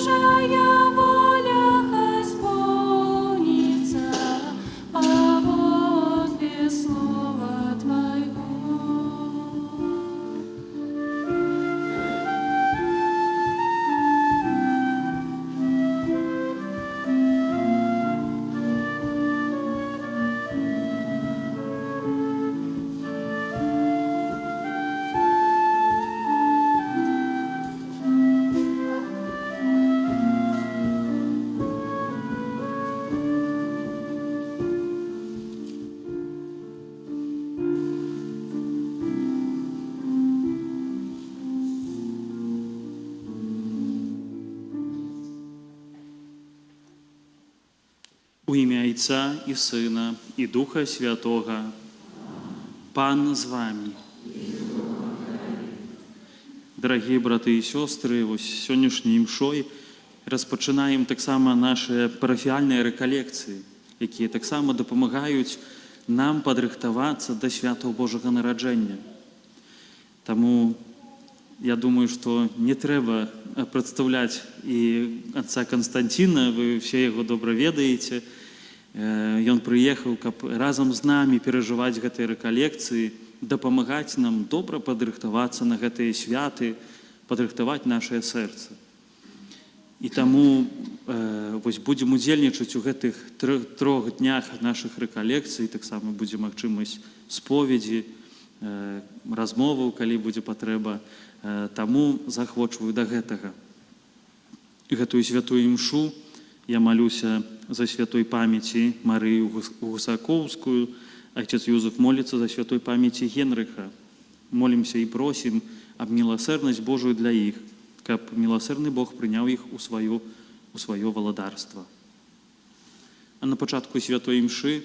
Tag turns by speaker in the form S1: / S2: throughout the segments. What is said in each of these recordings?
S1: Божая воля исполнится поводле слова Твоего.
S2: У ім'я Отця і Сина, і Духа Святого. Пан з вами. Дорогие браты і сестры, ось сённяшняй імшой распачынаем таксама наши парафіяльныя рэкалекцыі, якія таксама дапамагаюць нам падрыхтавацца да святаў Божага нараджэння. Таму я думаю, што не трэба прадстаўляць і отца Константина, вы все яго добра ведаеце. Ён прыехаў, каб разам з намі перажываць гэтыя рэкалекцыі, дапамагаць нам добра падрыхтавацца на гэтыя святы, падрыхтаваць нашае сэрца. І таму вось будзем удзельнічаць у гэтых трох днях нашых рэкалекцый, таксама будзе магчымасць споведзі, размоваў, калі будзе патрэба. Таму захвочваю да гэтага. Гэтую святую імшу я малюся за святой памяці Марыю Гусакоўскую. Отец Юзеф молится за святой памяці Генрыха. Молимся і просім аб міласэрнасць Божую для іх, каб міласэрны Бог прыняў іх у сваё валадарства. А на пачатку святой імшы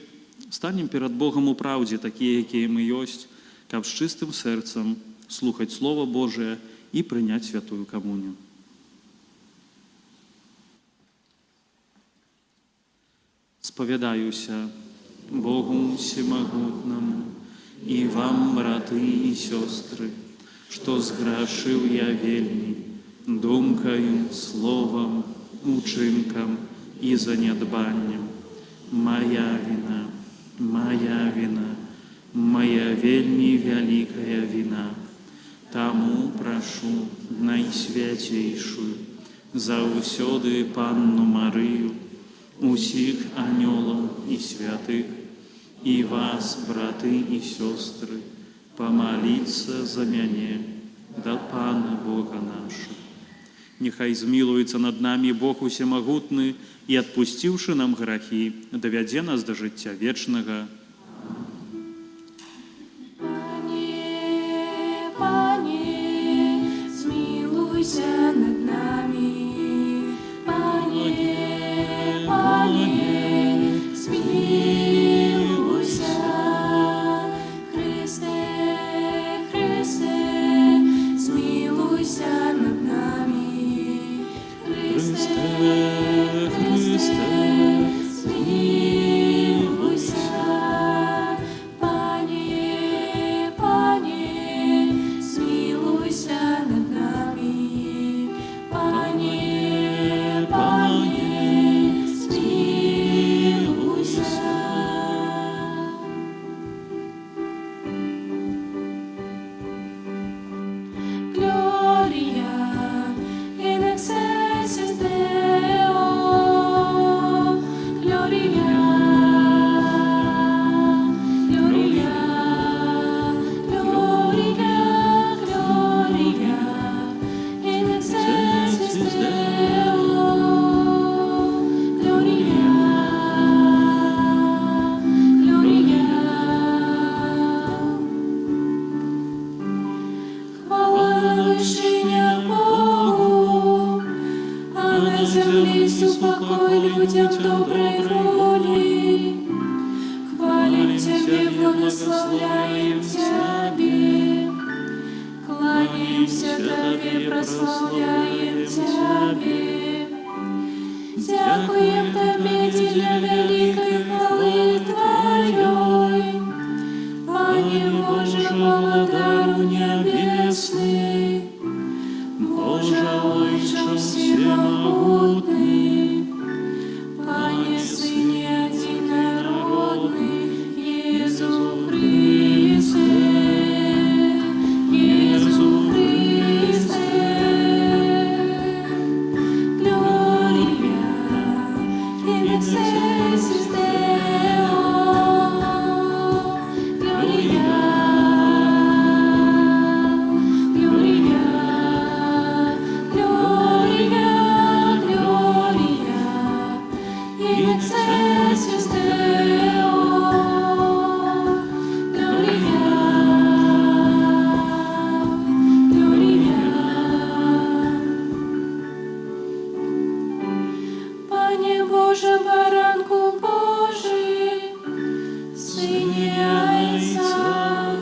S2: станем перад Богом у праўдзе, такія, якія мы ёсць, каб з чыстым сэрцам слухаць Слово Божие і прыняць святую камунію. Споведаюся Богу всемогутному и вам, браты и сестры, что сгрешил я вельми думкою, словом, учинком и занедбанием. Моя вина, моя вельми великая вина. Тому прошу найсвятейшую, заўсёды Панну Марию, усіх анёлаў і святых, і вас, браты і сёстры, помолиться за мяне да Пана Бога наша. Нехай змілуецца над намі Бог усемагутны і, адпусціўшы нам грахі, давядзе нас да жыцця вечнага.
S1: Пане, змілуйся над намі. людям доброй воли. Хвалим Тебе, благословляем Тебе, кланяемся Тебе, прославляем Тебе. Дякуем Тебе для великой хвалы Твоей, Пане Боже, владару небесный, Боже, Отче, всемогутный, Пане Сыне единородный, Иисус Христе, Иисус Христе. Gloria in excelsis Deo, Gloria, Gloria, Gloria, Gloria in excelsis Deo, Gloria, Gloria. Пане Боже, баранку Божий, Сині Айса,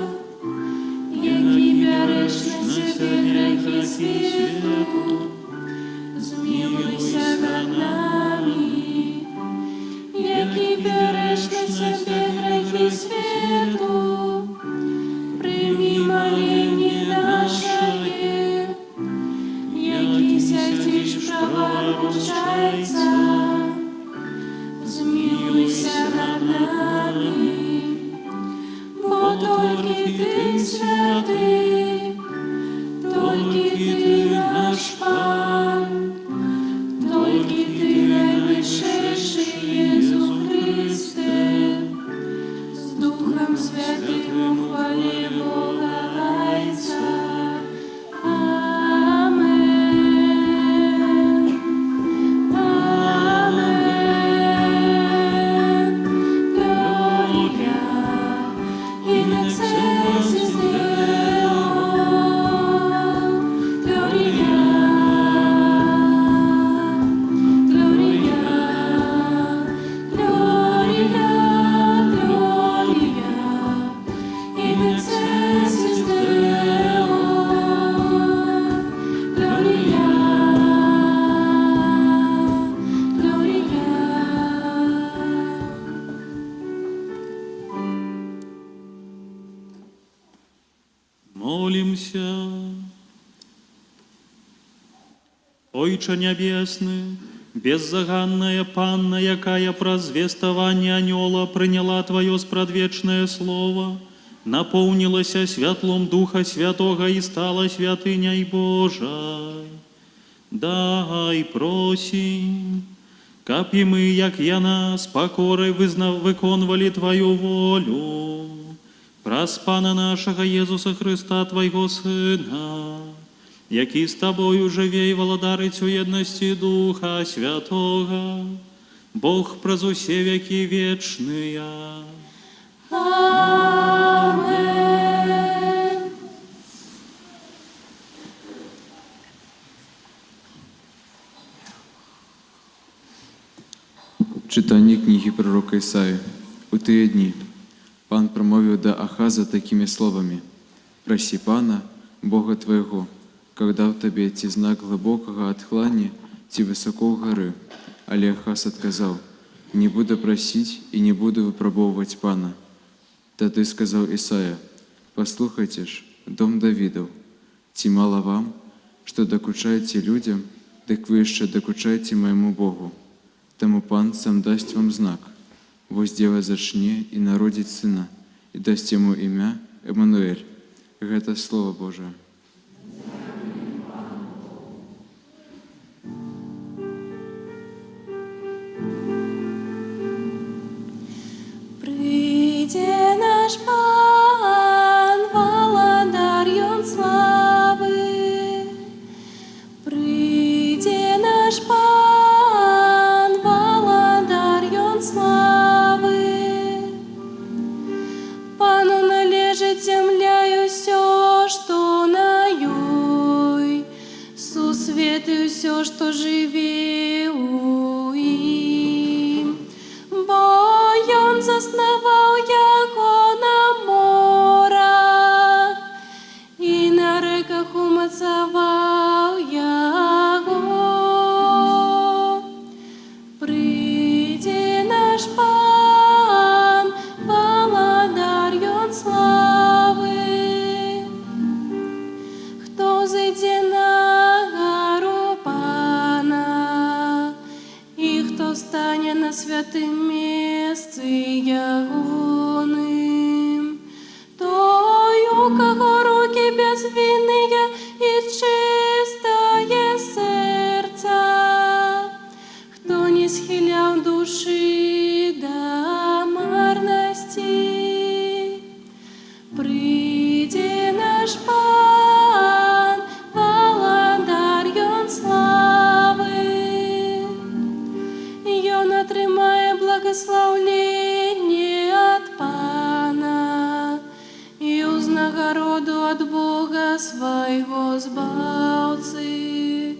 S1: які береш на себе грехи світу, змилуйся над нами, які береш на себе грехи світу, прийми моління наше, які сядеш праворучайся, змилуйся над нами, бо тільки ти святий, тільки ти наш Пан, тільки ти найвищий Єсус Христе, з Духом Святим у хвалі Бога Отця. Amen. Amen. Gloria in excelsis Deo. Gloria. Gloria. Gloria. Gloria in excelsis Deo. Gloria, Gloria.
S2: Молимся. Ойче Небесный, беззаганная Панна, якая прозвестование анёла приняла Твое спрадвечное Слово, наполнилася святлом Духа Святого и стала святыней Божой. Дай просим, каб и мы, як яна, с покорой выконывали Твою волю, праз Пана нашего Иисуса Христа, Твоего Сына, який з Тобою живе и владарить у єдності Духа Святого, Бог праз усе веки вечные.
S1: Amen.
S3: Читання книги пророка Исаии. У тые дни Пан промовил до Ахаза такими словами: «Проси Пана, Бога твоего, когда в тебе ті знак глубокого отхлания, ті высоко горы». Але Ахаз отказал: «Не буду просить и не буду выпробовывать Пана». Тады сказал Исаия: «Послухайте ж, дом Давидов, ті мало вам, что докучаете людям, так вы еще докучаете моему Богу. Тому Пан сам дасть вам знак. Вось дева зачне и народить сына, и дасть ему имя Эммануэль». Это Слово Божие.
S1: Прийде наш Пан, володарем славы. Прийде наш Пан, володарем славы. Пану належит земля и все, что на ёй, сусвет и все, что живе у им. Бо он заснував яго на морах, і на реках умацавав яго. Прийде наш Пан, володар ён славы. Хто зайде на гору Пана, стане на святым месцы ягоным. Той, у кого руки безвинные и чистое сердце, кто не схилял души до марности. Приди наш Пан, володар ён славы, ён атрымае благословление от Пана и узнагороду от Бога свайго збаўцы.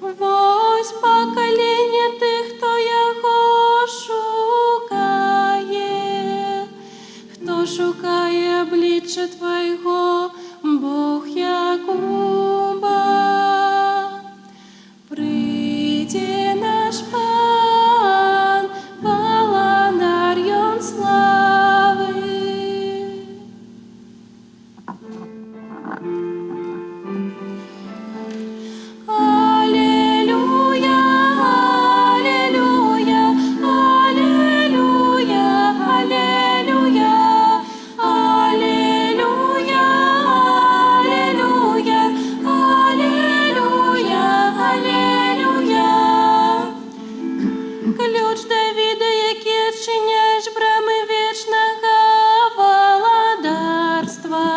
S1: Вось поколение тых, хто яго шукае, хто шукае обличчя Твайго, Бог Якуба. Прийди наш Пан, володар ён славы. Аллилуйя, аллилуйя, аллилуйя, аллилуйя, аллилуйя, аллилуйя, аллилуйя, аллилуйя. Ключ Давида, які адчиняєш брами вічного володарства.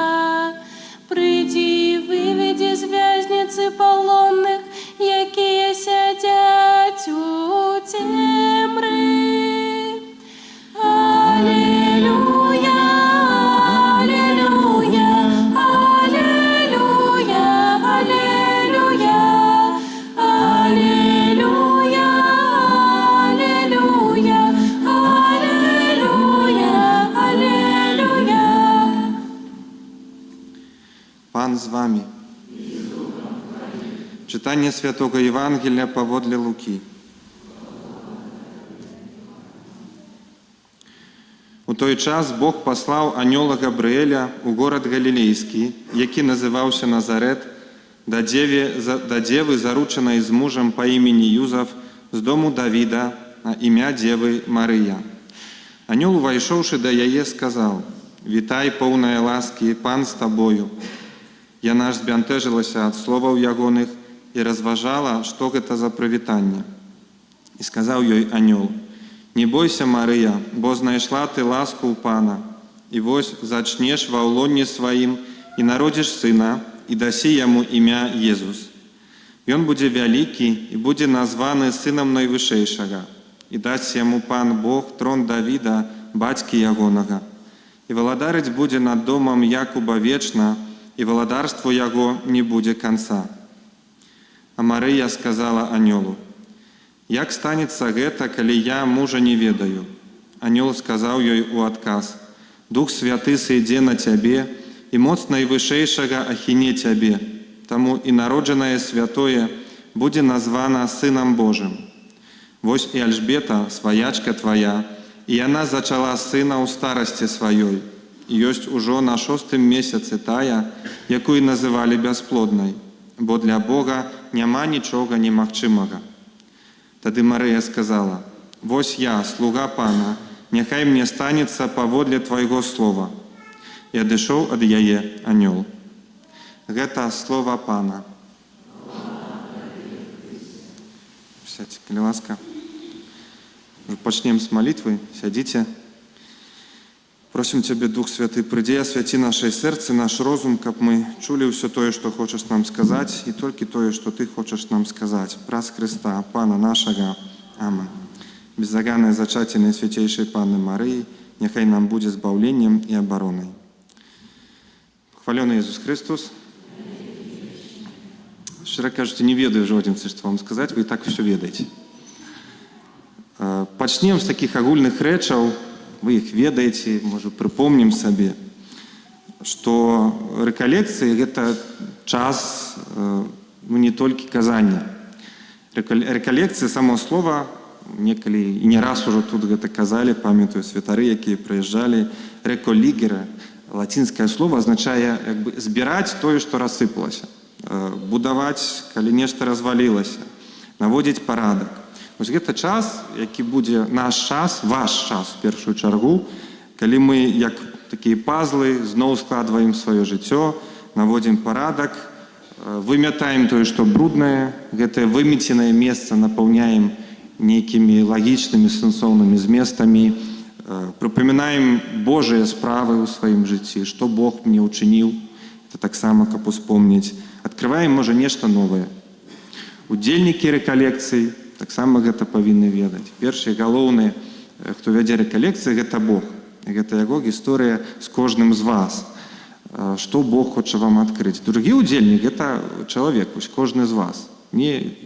S1: Прийди, виведи з в'язниці полонних, які сидять у темрі. Аллилуйя, аллилуйя, аллилуйя, аллилуйя, аллилуйя, аллилуйя, аллилуйя, аллилуйя.
S4: Пан з вами. Читання Святого Євангелія паводле Луки. У той час Бог паслаў анёла Габрыэля у горад Галілейскі, які называўся Назарет, да дзевы, заручанай з мужам па імені Юзаф, з дому Давіда, на імя дзевы Марыя. Анёл, увайшоўшы да яе, сказаў: «Вітай, поўная ласкі, Пан з табою». Яна ж збянтэжылася ад словаў ягоных і разважала, што гэта за прывітанне. І сказаў ёй анёл: «Не бойся, Марыя, бо знайшла ты ласку ў Пана, і вось зачнеш ва ўлонні сваім і народзіш сына, і дасі яму імя Езус. Ён будзе вялікі і будзе названы сынам Найвышэйшага, і дасць яму Пан Бог трон Давіда, бацькі ягонага. І валадарыць будзе над домам Якуба вечна, і валадарству яго не будзе канца». А Марыя сказала анёлу: «Як станецца гэта, калі я мужа не ведаю?» Анёл сказаў ёй у адказ: «Дух Святы сыйдзе на цябе, і моц Найвышэйшага ахіне цябе, таму і народжанае святое будзе названа Сынам Божым. Вось і Альжбета, сваячка твая, і яна зачала сына ў старасці сваёй, і ёсць ужо на 6-м месяцы тая, якую называлі бясплоднай, бо для Бога няма нічога немагчымага». Тады Марыя сказала: «Вось я, слуга Пана, няхай мне станецца паводле Твайго слова». І адышоў ад яе анёл. Гэта слова Пана. Сядьте, калі ласка. Пачнем з малітвы. Сядзіце. Просім Цябе, Дух Святы, прыйдзі, асвяці нашае сэрцы, наш розум, каб мы чулі ўсё тое, што хочаш нам сказаць, і толькі тое, што Ты хочаш нам сказаць. Праз Хрыста, Пана нашага. Амэн. Беззаганнае зачацце Найсвяцейшай Панны Марыі, няхай нам будзе збаўленнем і абаронай. Хвалёны Ісус Христос. Шчыра кажучы, не ведаю жодзінцы, што вам сказаць, вы і так усё ведаеце. Пачнем з такіх агульных рэчаў. Вы іх ведаеце, можа, прыпомнім сабе, што рэкалекцыі – гэта час не толькі казання. Рэкалекцыі, само слова, некалі і не раз ужо тут гэта казалі, памятаю святары, якія прыязджалі, рэколігера, лацінскае слово, азначае збіраць тое, што рассыпалася, будаваць, калі нешта развалілася, наводзіць парадак. Вось гэта час, які будзе наш час, ваш час в першую чаргу, калі мы як такія пазлы зноў складваем сваё жыццё, наводзім парадак, вымятаем тое, што бруднае, гэтае вымеценае месца напаўняем нейкімі лагічнымі сэнсоўнымі зместамі, прыпамінаем Божыя справы ў сваім жыцці, што Бог мне ўчыніў, это таксама, каб успомніць. Адкрываем, можа, нешта новае. Удзельнікі рэкалекцый таксама гэта павінны ведаць. Першы і галоўны, хто вядзе рэкалекцыі, гэта Бог. Гэта яго гісторыя з кожным з вас. Што Бог хоча вам адкрыць. Другі удзельнік – гэта чалавек, кожны з вас. Не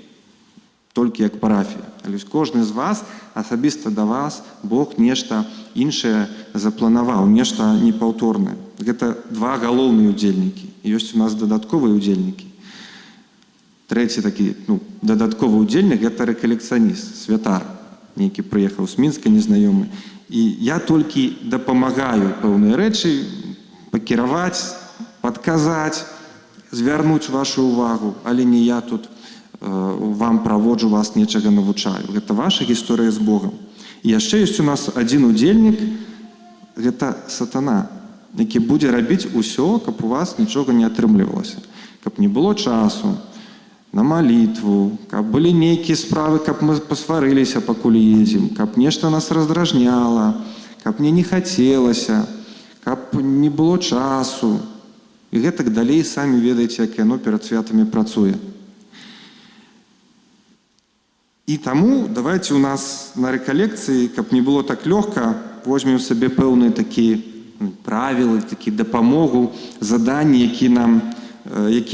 S4: толькі як парафія, але кожны з вас, асабіста да вас, Бог нешта іншае запланаваў, нешта непаўторнае. Гэта два галоўныя удзельнікі. Ёсць у нас дадатковыя удзельнікі. Трэці такі дадатковы удзельнік – гэта рэкалекцыяніст, святар, нейкі прыехаў з Мінска незнаёмы. І я толькі дапамагаю пэўныя рэчы пакіраваць, падказаць, звярнуць вашу ўвагу, але не я тут вам праводжу, вас нечага навучаю. Гэта ваша гісторыя з Богам. І яшчэ ёсць у нас адзін удзельнік, гэта сатана, які будзе рабіць усё, каб у вас нічога не атрымлівалася. Каб не было часу на малітву, каб былі нейкія справы, каб мы пасварыліся, пакуль едзем, каб нешта нас раздражняла, каб мне не хацелася, каб не было часу. І гэтак далей самі ведаеце, як яно перад святамі працуе. І таму давайте у нас на рэкалекцыі, каб не было так лёгка, возьмем сабе пэўныя такія правілы, такі дапамогу, заданні, які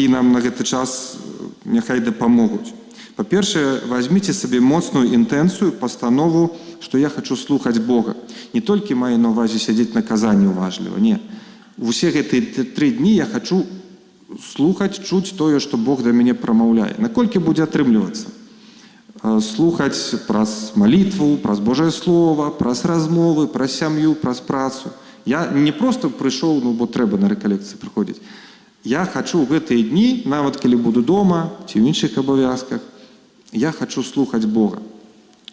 S4: нам на гэты час няхай дапамогуць. Па-першае, возьміце сабе моцную інтэнцыю, пастанову, што я хочу слухаць Бога. Не толькі маю на ўвазе сядзець на казанні уважліва, не. Усе гэтыя 3 дні я хочу слухаць, чуць тое, што Бог да мяне прамаўляе. Наколькі будзе атрымлівацца? Слухаць праз малітву, праз Божае Слова, праз размовы, праз сям'ю, праз працу. Я не проста прыйшоў, бо трэба на рэкалекцыі прыходзіць. Я хочу ў гэтыя дні, нават калі буду дома ці ў іншых абавязках, я хочу слухаць Бога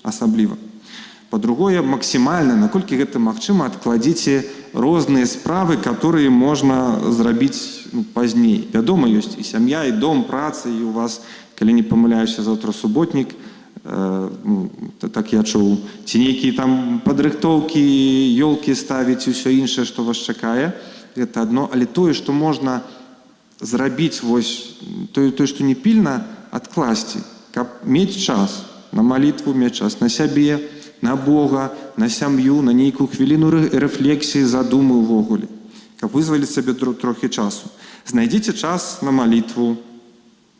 S4: асабліва. Па-другое, максімальна, наколькі гэта магчыма, адкладзіце розныя справы, которые можна зрабіць пазней. Вядома, ёсць і сям'я, і дом, праца, і у вас, калі не памыляюся, заўтра суботнік, так я чуў, ці нейкія там падрыхтоўкі, ёлкі ставіць і ўсё іншае, што вас чакае, гэта адно, але тое, што можна зрабіць, вось, тое, што не пільна, адкласці, каб мець час на малітву, мець час на сябе, на Бога, на сям'ю, на нейкую хвіліну рэфлексіі, задумы ўвогуле, каб вызваліць сабе трохі часу. Знайдзіце час на малітву,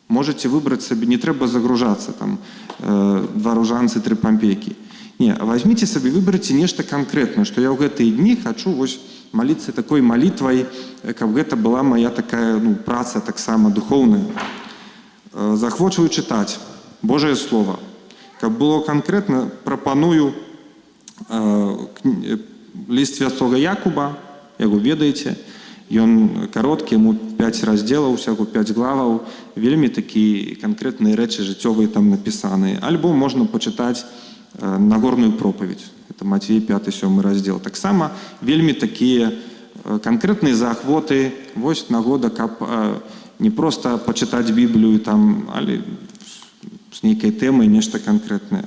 S4: можете выбраць сабе, не трэба загружацца, там, 2 ружанцы, 3 пампейкі. Не, возьмите сабе, выберыце нешта канкрэтнае, што я ў гэтыя дні хочу вось маліцца такой малітвай, каб гэта была моя такая праца таксама духоўная. Захвочваю чытаць Божае Слово. Каб было канкрэтна, прапаную ліст святога Якуба, яго ведаеце, ён кароткі, яму 5 раздзелаў, усяго 5 главаў, вельмі такія канкрэтныя рэчы жыццёвыя там напісаныя. Альбо можна пачытаць Нагорную пропаведь, это Матвей 5-7 раздзел. Таксама вельмі такія канкрэтныя заахвоты, вось нагода, каб не проста пачытаць Біблію там, але з нейкай тэмай нешта канкрэтнае.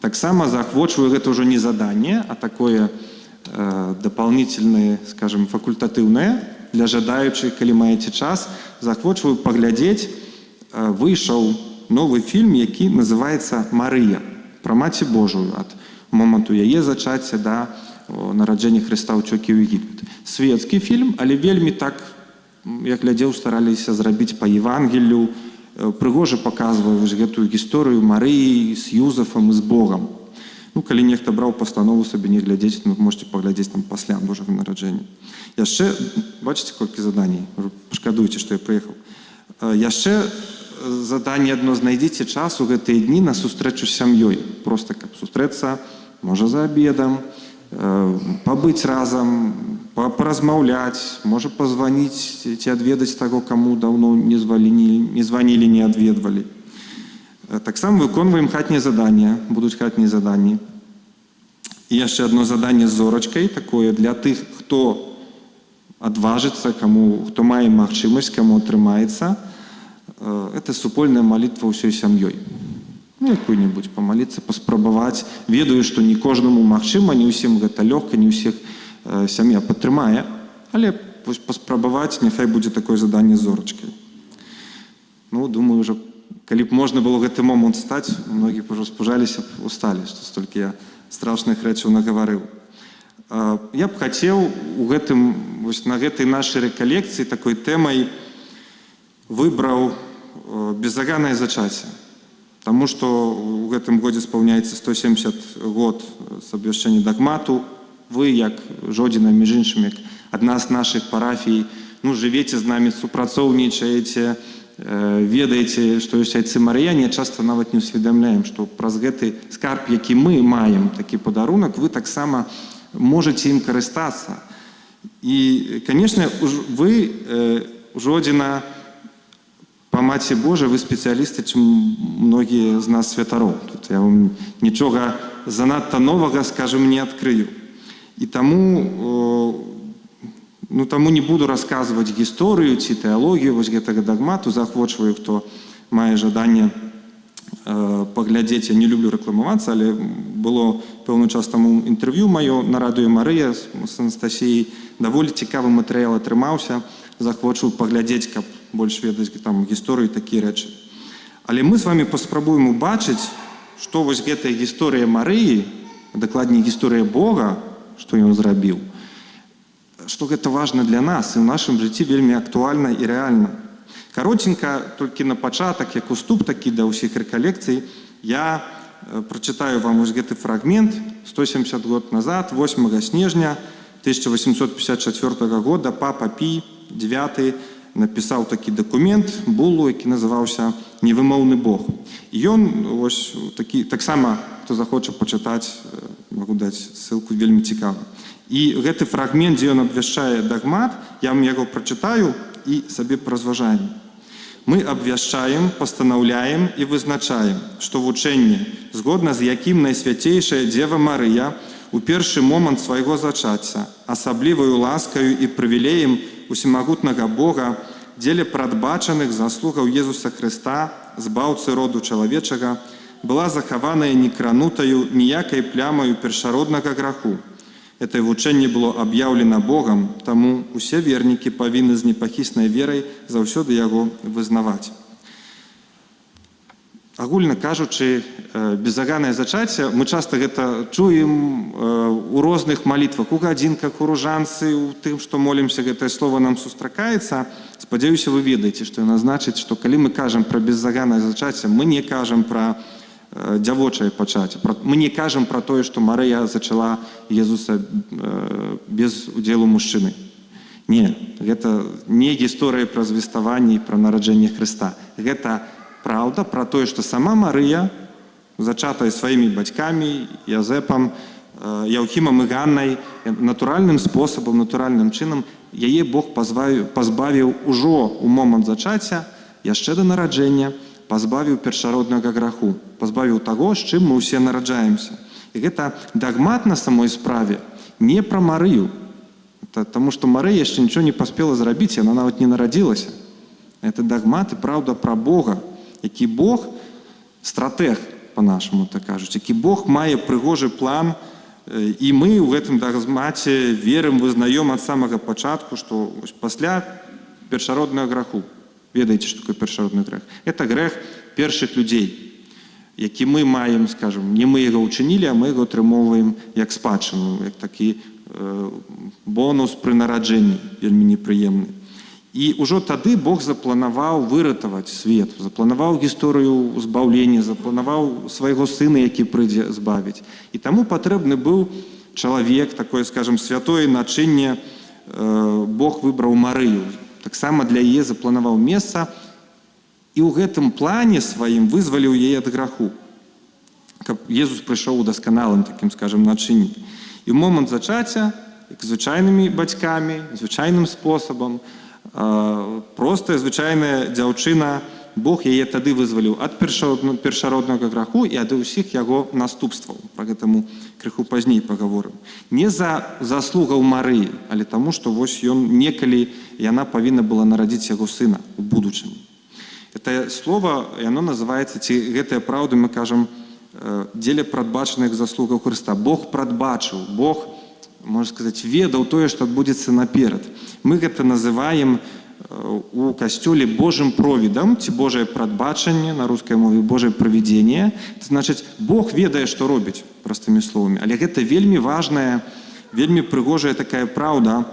S4: Таксама заахвочваю, гэта ўжо не заданне, а такое дополнительное, скажем, факультатыўнае для жадаючых, калі маеце час, заахвочваю паглядзець. Выйшаў новы фільм, які называецца «Марыя», пра Маці Божую, ад моманту яе зачацця да нараджэння Хрыста ўцёкі ў Егіпет. Светскі фільм, але вельмі так, я глядзеў, стараліся зрабіць па Евангелію, прыгожа паказвае вось гэтую гісторыю Марыі з Юзафам і з Богам. Калі нехта браў пастанову сабе не глядзець, можете паглядзець там пасля Божага нараджэння. Яшчэ, бачыце, колькі заданій, пашкадуйце, што я прыехаў. Яшчэ заданне адно, знайдзіце час у гэтыя дні на сустрэчу з сям'ёй. Проста каб сустрэцца, можа за абедам, пабыць разам, паразмаўляць, можа пазваніць ці адведаць таго, каму даўно не званілі, не адведвалі. Таксама выконваем хатнія задания, будуць хатнія заданні. І яшчэ одно заданне з зорачкай, такое для тых, хто адважыцца, хто мае магчымасць, каму атрымаецца. Это супольная молитва ўсёй сям'ёй. Якую-нибудь помолиться, паспрабаваць. Ведаю, што не кожнаму магчыма, не ўсім гэта лёгка, не ўсіх сям'я падтрымае, але паспрабаваць, няхай будзе такое заданне з зорачкай. Думаю, уже, калі б можна было гэты момант стаць, многія б ужо спужаліся, усталі, што столькі я страшных рэчаў нагаварыў. Я б хацеў на гэтай нашай рэкалекцыі такой тэмай выбраў беззаганнае зачацце. Таму што ў гэтым годзе спаўняецца 170 год з абвяшчэння дагмату. Вы, як Жодзіна, між іншым, як адна з нашых парафій, жывеце з намі, супрацоўнічаеце, ведаеце, што ёсць айцы Марыяне, часта нават не усведамляем, што праз гэты скарб, які мы маем, такі падарунак, вы таксама можаце ім карыстацца. І, канешне, вы, Жодзіна, па Маці Божай, вы спецыялісты, чым многія з нас святароў. Тут я вам нічога занадта новага, скажем, не адкрыю. І таму не буду расказваць гісторыю ці тэалогію вось гэтага дагмату, заахвочваю, хто мае жаданне паглядзець. Я не люблю рэкламавацца, але было пэўны час таму інтэрв'ю маё на радыё Марыя з Анастасіяй. Даволі цікавы матэрыял атрымаўся. Захвочу паглядзець, каб больш ведаць там гісторыі, такія рэчы. Але мы з вами паспрабуем убачыць, што вось гэтая гісторыя Марыі, дакладней гісторыя Бога, што ён зрабіў, што гэта важна для нас і ў нашым жыцці вельмі актуальна і рэальна. Каротенька, толькі на пачатак, як уступ такі да ўсіх рэкалекцый, я прачытаю вам вось гэты фрагмент. 170 год назад, 8 снежня 1854 года, папа Пій IX напісаў такі дакумент, буллу, які называўся «Невымоўны Бог». І ён, ось такі, таксама, хто захоча пачытаць, магу даць ссылку, вельмі цікава. І гэты фрагмент, дзе ён абвяшчае дагмат, я вам яго прачытаю і сабе паразважаем. Мы абвяшчаем, пастанаўляем і вызначаем, што вучэнне, згодна з якім найсвяцейшая Дзева Марыя у першы момант свайго зачацця асабліваю ласкаю і прывілеем усімагутнага Бога дзеля прадбачаных заслугаў Езуса Хрыста, збаўцы роду чалавечага, была захаваная некранутаю ніякай плямаю першароднага граху. Это вучэнне было аб'яўлена Богам, таму усе вернікі павінны з непахіснай верай заўсёды яго вызнаваць. Агульна кажучы, беззаганнае зачацце, мы часта гэта чуем у розных малітвах, у гадзінках, у ружанцы, у тым, што молімся, гэтае слово нам сустракаецца. Спадзяюся, вы ведаеце, што яно значыць, што калі мы кажам пра беззаганае зачацце, мы не кажам пра дзявочае пачацце. Мы не кажам пра тое, што Марыя зачала Езуса без удзелу мужчыны. Не, гэта не гісторыя пра звеставанне і пра нараджэнне Хрыста. Гэта праўда пра тое, што сама Марыя, зачатая сваімі бацькамі, Язэпам, Яўхімам і Ганнай, натуральным спосабам, натуральным чынам, яе Бог пазбавіў ужо ў момант зачацця, яшчэ да нараджэння, пазбавіў першароднага граху, пазбавіў таго, з чым мы ўсе нараджаемся. І гэта дагмат на самой справе не пра Марыю, таму што Марыя яшчэ нічого не паспела зрабіць, яна нават не нарадзілася. Гэта дагмат і праўда пра Бога, які Бог стратэг, па-нашаму так кажуць, які Бог мае прыгожы план, і мы ў гэтым дагмаце верым, вызнаём ад самага пачатку, што пасля першароднага граху. Ведаеце, што такое першародны грэх? Это грэх першых людзей, які мы маем, скажем, не мы яго ўчынілі, а мы яго атрымоўваем як спадчыну, як такі бонус пры нараджэнні, вельмі непрыемны. І ўжо тады Бог запланаваў выратаваць свет, запланаваў гісторыю збаўлення, запланаваў свайго сына, які прыйдзе збавіць. І таму патрэбны быў чалавек, такое, скажем, святое начынне, Бог выбраў Марыю. Таксама для яе запланаваў месца і ў гэтым плане сваім вызваліў яе ад граху, каб Езус прыйшоў у дасканалым такім, скажем, начынні. І ў момант зачацця, як звычайнымі бацькамі, звычайным спосабам, простая звычайная дзяўчына Бог яе тады вызваліў ад першароднага граху і ад усіх яго наступстваў. Пра гэтаму крыху пазней паговорым. Не за заслугаў Марыі, але таму, што вось некалі яна павінна была нарадзіць яго сына у будучыні. Это слово, яно называецца, ці гэтая праўда, мы кажам, дзеля прадбачаных заслугаў Хрыста. Бог прадбачыў, Бог, можна сказаць, ведаў тое, што адбудзецца наперад. Мы гэта называем у касцёле Божым провідам, ці Божае прадбачанне, на рускай мове Божае правідзенне. Значыць, Бог ведае, што робіць, простымі словамі. Але гэта вельмі важная, вельмі прыгожая такая праўда,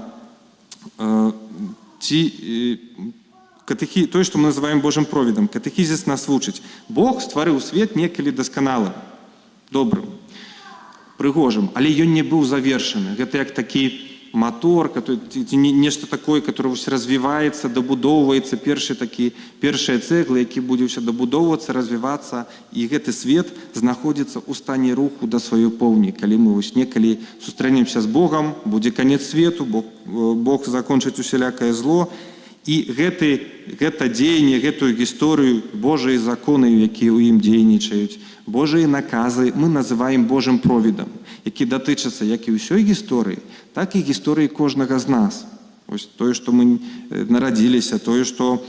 S4: тое, што мы называем Божым провідам. Катэхізіс нас вучыць. Бог стварыў свет некалі дасканалым, добрым, прыгожым, але ён не быў завершаны. Гэта як такі мотор, нешта такое, которое развіваецца, дабудоўваецца, першыя цэглы, які будзе ўсё дабудоўвацца, развівацца, і гэты свет знаходзіцца ў стане руху да сваёй поўні. Калі мы некалі сустрэнемся з Богам, будзе канец свету, Бог закончыць усялякае зло, і гэта дзеянне, гэтую гісторыю, Божыя законы, якія ў ім дзейнічаюць, Божыя наказы мы называем Божым провідам, які датычацца як і ўсёй гісторыі, так і гісторыі кожнага з нас. Ось тое, што мы нарадзіліся, тое, што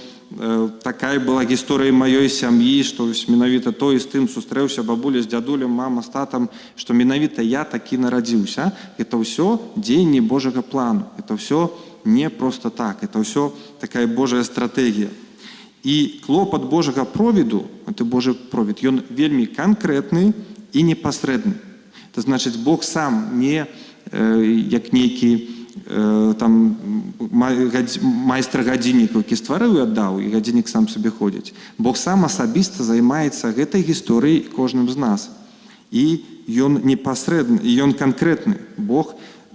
S4: такая была гісторыя маёй сям'і, што менавіта той з тым сустрэўся бабуля з дзядулем, мама з татам, што менавіта я такі нарадзіўся. Гэта ўсё дзеянне Божага плану. Это ўсё не просто так. Это ўсё такая Божая стратэгія. І клопат Божага провіду, это Божы провід, ён вельмі канкрэтны і непасрэдны. Это значыць, Бог сам не як нейкі майстар-гадзіннік, які стварыў і аддаў, і гадзіннік сам сабе ходзіць. Бог сам асабіста займаецца гэтай гісторыяй кожным з нас. І ён непасрэдны, і ён канкрэтны. Бог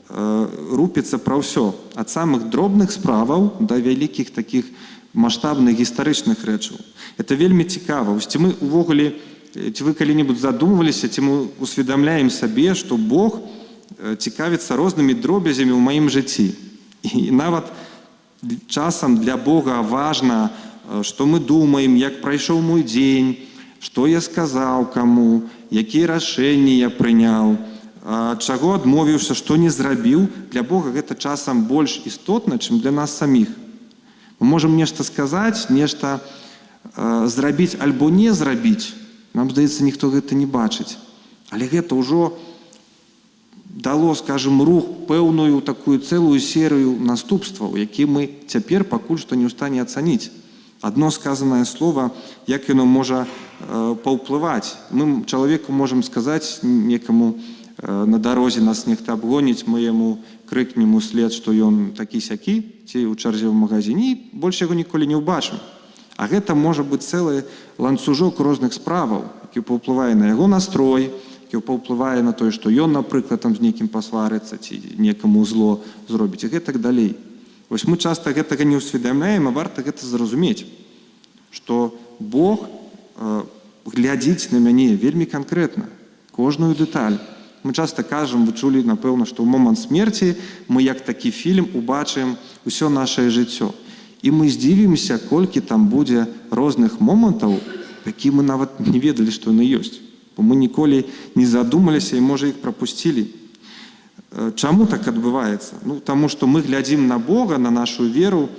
S4: рупіцца пра ўсё, ад самых дробных справаў да вялікіх такіх маштабных гістарычных рэчаў. Это вельмі цікава. Ці мы увогуле, ці вы калі-небудзь задумваліся, ці мы усведамляем сабе, што Бог цікавіцца рознымі дробязямі ў маім жыцці. І нават часам для Бога важна, што мы думаем, як прайшоў мой дзень, што я сказаў каму, якія рашэнні я прыняў, чаго адмовіўся, што не зрабіў. Для Бога гэта часам больш істотна, чым для нас саміх. Мы можам нешта сказаць, нешта зрабіць альбо не зрабіць. Нам здаецца, ніхто гэта не бачыць. Але гэта ўжо дало, скажем, рух пэўную такую цэлую серыю наступстваў, які мы цяпер пакуль што не ў стане ацаніць. Адно сказанае слово, як яно можа паўплываць. Мы чалавеку можам сказаць некаму на дарозе, нас нехта абгоніць, мы яму крыкнем услед, што ён такі-сякі, ці ў чарзе ў магазине, і больш яго ніколі не ўбачым. А гэта можа быць цэлы ланцужок розных справаў, які паўплывае на яго настрой, які паўплывае на тое, што ён, напрыклад, з нейкім пасварыцца, ці некаму зло зробіць, і гэтак далей. Вось мы часта гэтага не ўсведамляем, а варта гэта зразумець, што Бог глядзіць на мяне вельмі канкрэтна, кожную дэталь. Мы часта кажам, вы чулі, напэўна, што ў момант смерці мы як такі фільм убачым усё нашае жыццё. І мы здзівімся, колькі там будзе розных момантаў, які мы нават не ведалі, што яны ёсць. Бо мы ніколі не задумаліся і, можа, іх прапусцілі. Чаму так адбываецца? Таму што мы глядзім на Бога, на нашу веру,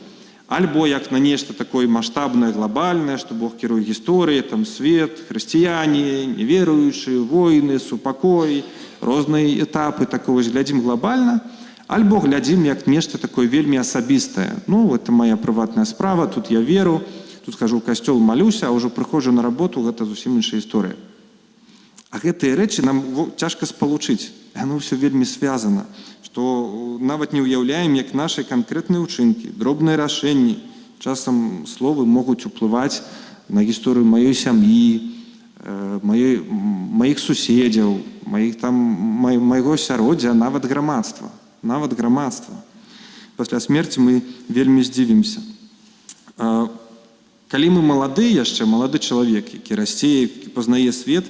S4: альбо як на нешта такое маштабнае, глобальнае, што Бог кіруе гісторыяй, там свет, хрысціяне, неверуючыя, войны, супакой, розныя этапы, такого ж глядзім глобальна, альбо глядзім як нешта такое вельмі асабістае. Это моя прыватная справа, тут я веру, тут хожу ў касцёл, малюся, а ўжо прыходжу на работу, гэта зусім іншая гісторыя. А гэтыя рэчы нам цяжка спалучыць. Яно ўсё вельмі звязана, што нават не ўяўляем, як нашы канкрэтныя ўчынкі, дробныя рашэнні, часам словы могуць уплываць на гісторыю маёй сям'і, маіх суседзяў, майго асяроддзя, нават грамадства. Пасля смерці мы вельмі здзівімся. Калі мы малады яшчэ, малады чалавек, які расце, які пазнае свет,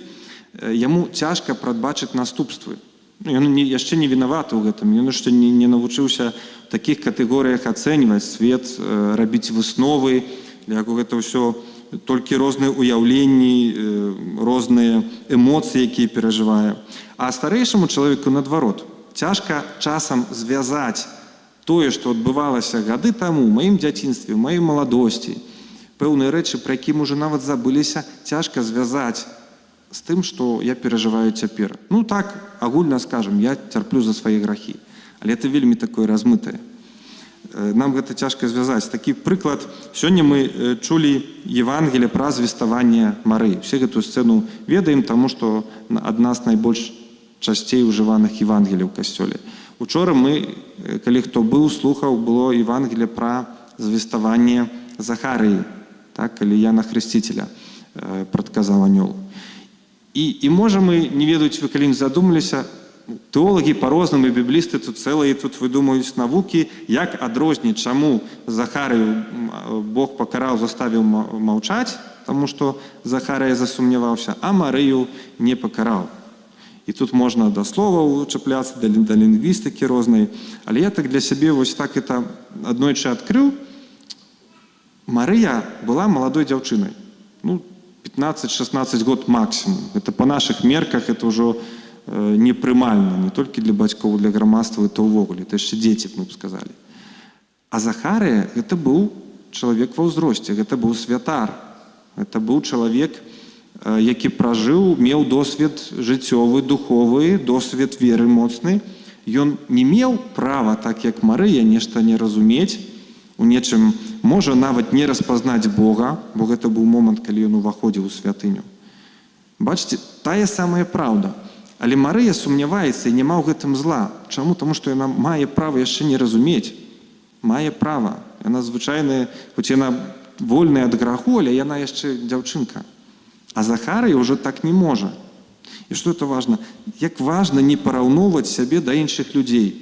S4: яму цяжка прадбачыць наступствы. Ён яшчэ не вінаваты ў гэтым, ён яшчэ не навучыўся в такіх катэгорыях ацэньваць свет, рабіць высновы, для яго гэта ўсё толькі розныя ўяўленні, розныя эмоцыі, якія перажывае. А старэйшаму чалавеку наадварот цяжка часам звязаць тое, што адбывалася гады таму, у маім дзяцінстве, у маёй маладосці, пэўныя рэчы, пра якія мы ўжо нават забыліся, цяжка звязаць з тым, што я перажываю цяпер. Ну так, агульна скажам, я цярплю за свае грахі, але это вельмі такое размытае. Нам гэта цяжка звязаць. Такі прыклад, сёння мы чулі Евангелие пра звеставанне Марыі. Усе гэтую сцэну ведаем, таму што адна з найбольш часцей ужываных Евангелій у касцёле. Учора мы, калі хто быў, слухаў, было Евангелие пра звеставанне Захарыі, так, калі Яна Хрысціцеля прадказаў анёл. І можа мы, не ведаюць, вы калі задумаліся, тэолагі па-рознаму, біблісты тут цэлыя, тут выдумаюць навукі, як адрозніць, чаму Захарыю Бог пакараў, заставіў маўчаць, таму што Захарыя засумняваўся, а Марыю не пакараў. І тут можна да словаў чапляцца, да лінгвістыкі рознай. Але я так для сябе вось так это аднойчы адкрыў. Марыя была маладой дзяўчынай. Ну, 15-16 год максимум. Это по наших мерках, это ўжо непрымальна, не толькі для бацькоў, для грамадства, это ўвогуле, это яшчэ дзеці, мы б сказалі. А Захарыя, гэта быў чалавек ва ўзросце, гэта быў святар, гэта быў чалавек, які пражыў, меў досвед жыццёвы, духовы, досвед веры моцны. Ён не меў права, так як Марыя, нешта не разумець, у нечым, можа нават не распазнаць Бога, бо гэта быў момант, калі ён уваходзіў у святыню. Бачыце, тая самая праўда. Але Марыя сумняваецца і няма ў гэтым зла. Чаму? Таму што яна мае права яшчэ не разумець. Мае права. Яна звычайная, хоць яна вольная ад граху, але яна яшчэ дзяўчынка. А Захарыя ўжо так не можа. І што это важна? Як важна не параўноўваць сябе да іншых людзей.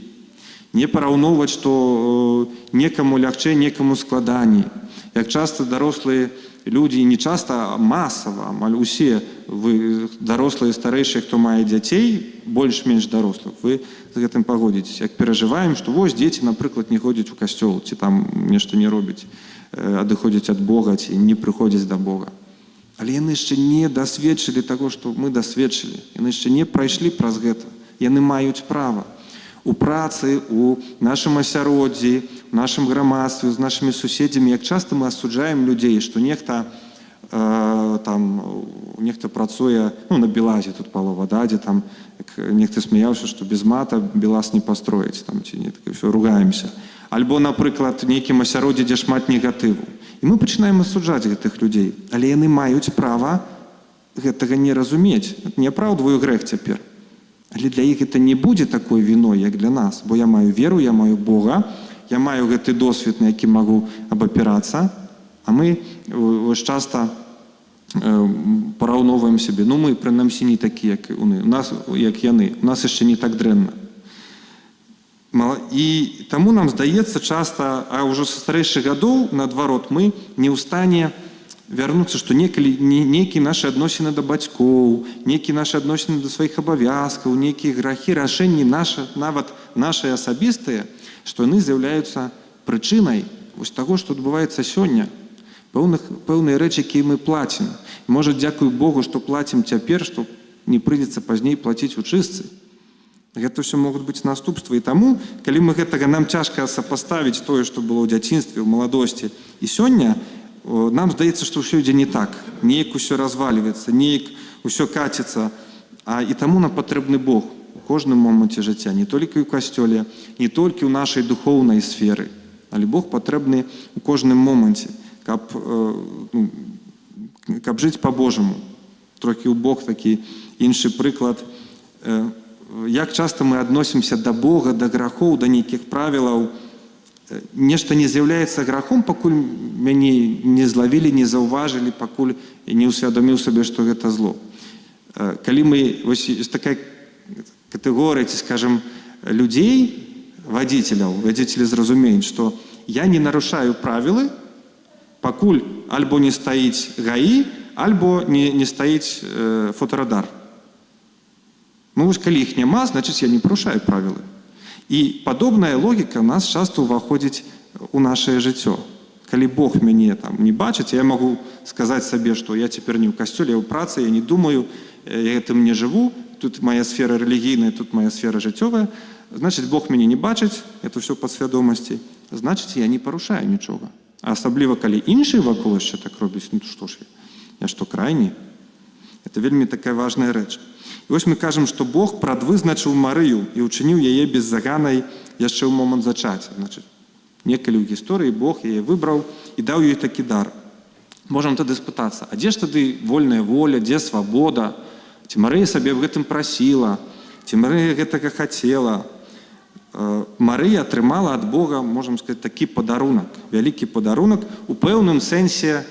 S4: Не параўноўваць, што некаму лягчэй, некаму складаней. Як часта дарослыя людзі, не часта, а масава, амаль усе вы дарослыя, старэйшыя, хто мае дзяцей, больш-менш дарослых, вы з гэтым пагодзіцеся. Як перажываем, што вось дзеці, напрыклад, не ходзяць у касцёл, ці там нешта не робяць, адыходзяць ад Бога, ці не прыходзяць да Бога. Але яны яшчэ не дасведчылі таго, што мы дасведчылі. Яны яшчэ не прайшлі праз гэта. Яны маюць права. У працы, у нашым асяроддзі, у нашым грамадстве, з нашымі суседзямі, як часта мы асуджаем людзей, што нехта працуе, ну, на Белазе тут палова, да, дзе там нехта смяяўся, што без мата Белаз не пастроіць, там, ці не, так, ўсё, ругаемся. Альбо, напрыклад, нейкім асяроддзі, дзе шмат негатыву. І мы пачынаем асуджаць гэтых людзей, але яны маюць права гэтага не разумець. Не апраўдваю грэх цяпер. Але для іх гэта не будзе такой віной, як для нас, бо я маю веру, я маю Бога, я маю гэты досвед, на які магу абапірацца, а мы часта параўноўваем сябе. Ну, мы, прынамсі, не такі, як яны. У нас яшчэ не так дрэнна. І таму нам здаецца часта, а ўжо са старэйшых гадоў, наадварот, мы не ў стане вярнуцца, што нейкія нашы адносіны да бацькоў, нейкія нашы адносіны да сваіх абавязкаў, нейкія грахі, рашэнні нават нашыя асабістыя, што яны з'яўляюцца прычынай вось таго, што адбываецца сёння. Пэўныя рэчы, якія мы плацім. Можа, дзякуй Богу, што плацім цяпер, што не прыйдзецца пазней плаціць у чыстцы. Гэта ўсё могуць быць наступствы. І таму, калі мы гэтага, нам цяжка сапаставіць тое, што было ў дзяцінстве, ў маладосці, і сёння нам здаецца, што ўсё ідзе не так. Неяк усё развальваецца, неяк усё каціцца. І таму нам патрэбны Бог у кожным моманце жыцця, не толькі ў касцёле, не толькі ў нашай духоўнай сферы, але Бог патрэбны у кожным моманце, каб жыць па-божаму. Трохі ў Бог такі іншы прыклад. Як часта мы адносімся да Бога, да грахоў, да нейкіх правілаў. Нешта не з'яўляецца грахом, пакуль мяне не злавілі, не заўважылі, пакуль не ўсвядоміў сабе, што гэта зло. Калі мы, вось такая катэгорыя, ці, скажам, людзей, вадзіцелі зразумеюць, што я не нарушаю правілы, пакуль альбо не стаіць ГАІ, альбо не стаіць фотарадар. Ну, вось калі іх няма, значыць, я не парушаю правілы. І падобная логіка ў нас часта ўваходзіць у нашае жыццё. калі Бог мяне там не бачыць, я магу сказаць сабе, што я цяпер не ў касцёле, я ў працы, я не думаю, я гэтым не жыву, тут моя сфера рэлігійная, тут моя сфера жыццёвая, значыць, Бог мяне не бачыць, это ўсё падсвядомасці, значыць, я не парушаю нічога. А асабліва, калі іншыя вакол яшчэ так робяць, ну што ж я што крайні? Это вельмі такая важная рэч. І вось мы кажам, што Бог прадвызначыў Марыю і ўчыніў яе беззаганай яшчэ ў момант зачацця. Значыць, некалі ў гісторыі Бог яе выбраў і даў ёй такі дар. Можам тады спытацца, а дзе ж тады вольная воля, дзе свабода? Ці Марыя сабе аб гэтым прасіла? Ці Марыя гэтага хацела? Марыя атрымала ад Бога, можам сказаць, такі падарунак, вялікі падарунак. У пэўным сэнсе,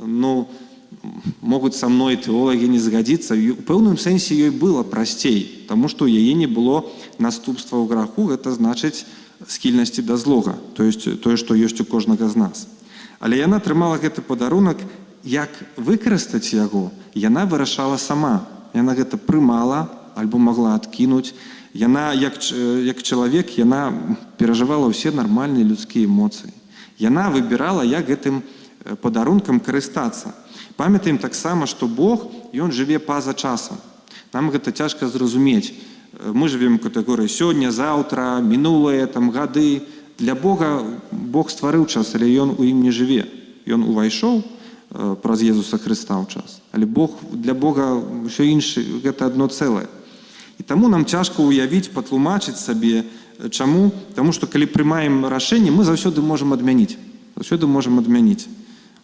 S4: ну, могуць са мной тэолагі не згадзіцца, у пэўным сэнсе ёй было прасцей, таму што у яе не было наступства ў граху, гэта значыць схільнасці да злога, то есть тое, што ёсць у кожнага з нас. Але яна атрымала гэты падарунак, як выкарыстаць яго, яна вырашала сама. Яна гэта прымала альбо магла адкінуць. Яна, як чалавек, яна перажывала ўсе нармальныя людскія эмоцыі. Яна выбірала, як гэтым падарункам карыстацца. Памятаем таксама, што Бог, ён жыве па-за часам. Нам гэта цяжка зразумець. Мы жывем у катэгорыі сёння, заўтра, мінулае, там, гады. Для Бога Бог стварыў час, але ён у ім не жыве. Ён увайшоў праз Езуса Хрыста ў час. Але для Бога ўсё іншае, гэта адно цэлае. І таму нам цяжка ўявіць, патлумачыць сабе. Чаму? Таму што калі прымаем рашэнне, мы заўсёды можам адмяніць. Заўсёды можам адмяніць.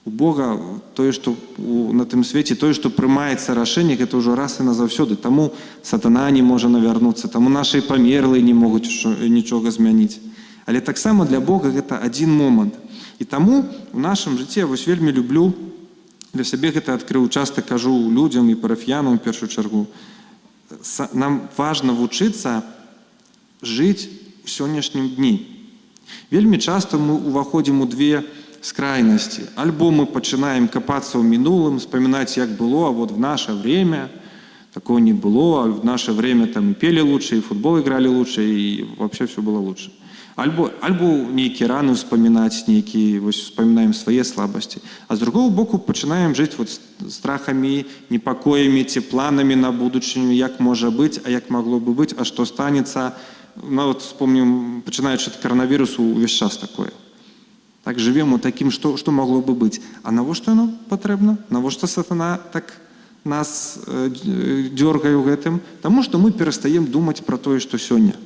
S4: У Бога тое, што на тым свеце, тое, што прымаецца рашэнне, гэта ўжо раз і назаўсёды. Таму сатана не можа навярнуцца, таму нашы памерлыя не могуць нічога змяніць. Але таксама для Бога гэта адзін момант. І таму у нашым жыцці я вось вельмі люблю, для сябе гэта адкрыў, часта кажу людзям і парафіянам у першую чаргу. Нам важна вучыцца жыць у сённяшнім дні. Вельмі часта мы уваходзім у две скрайнасці. Альбо мы пачынаем капацца ў мінулым, вспоминать, як было, а вот в наше время такого не было, а в наше время там и пели лучше, и в футбол играли лучше, и вообще все было лучше. Альбо нейкія раны вспоминать, нейкія, вось вспоминаем свае слабасці. А з другого боку пачынаем жыць вот страхамі, непакоямі, ці планамі на будучыню, як можа быць, а як магло бы быць, а што станецца. Ну вот вспомним, пачынаючы ад каранавірусу, увесь час такое. Так живем у таким, что могло бы быть. А навошта оно патрэбна? Навошта сатана так нас дёргае ў гэтым? Таму што мы перастаем думаць пра тое, што сёння.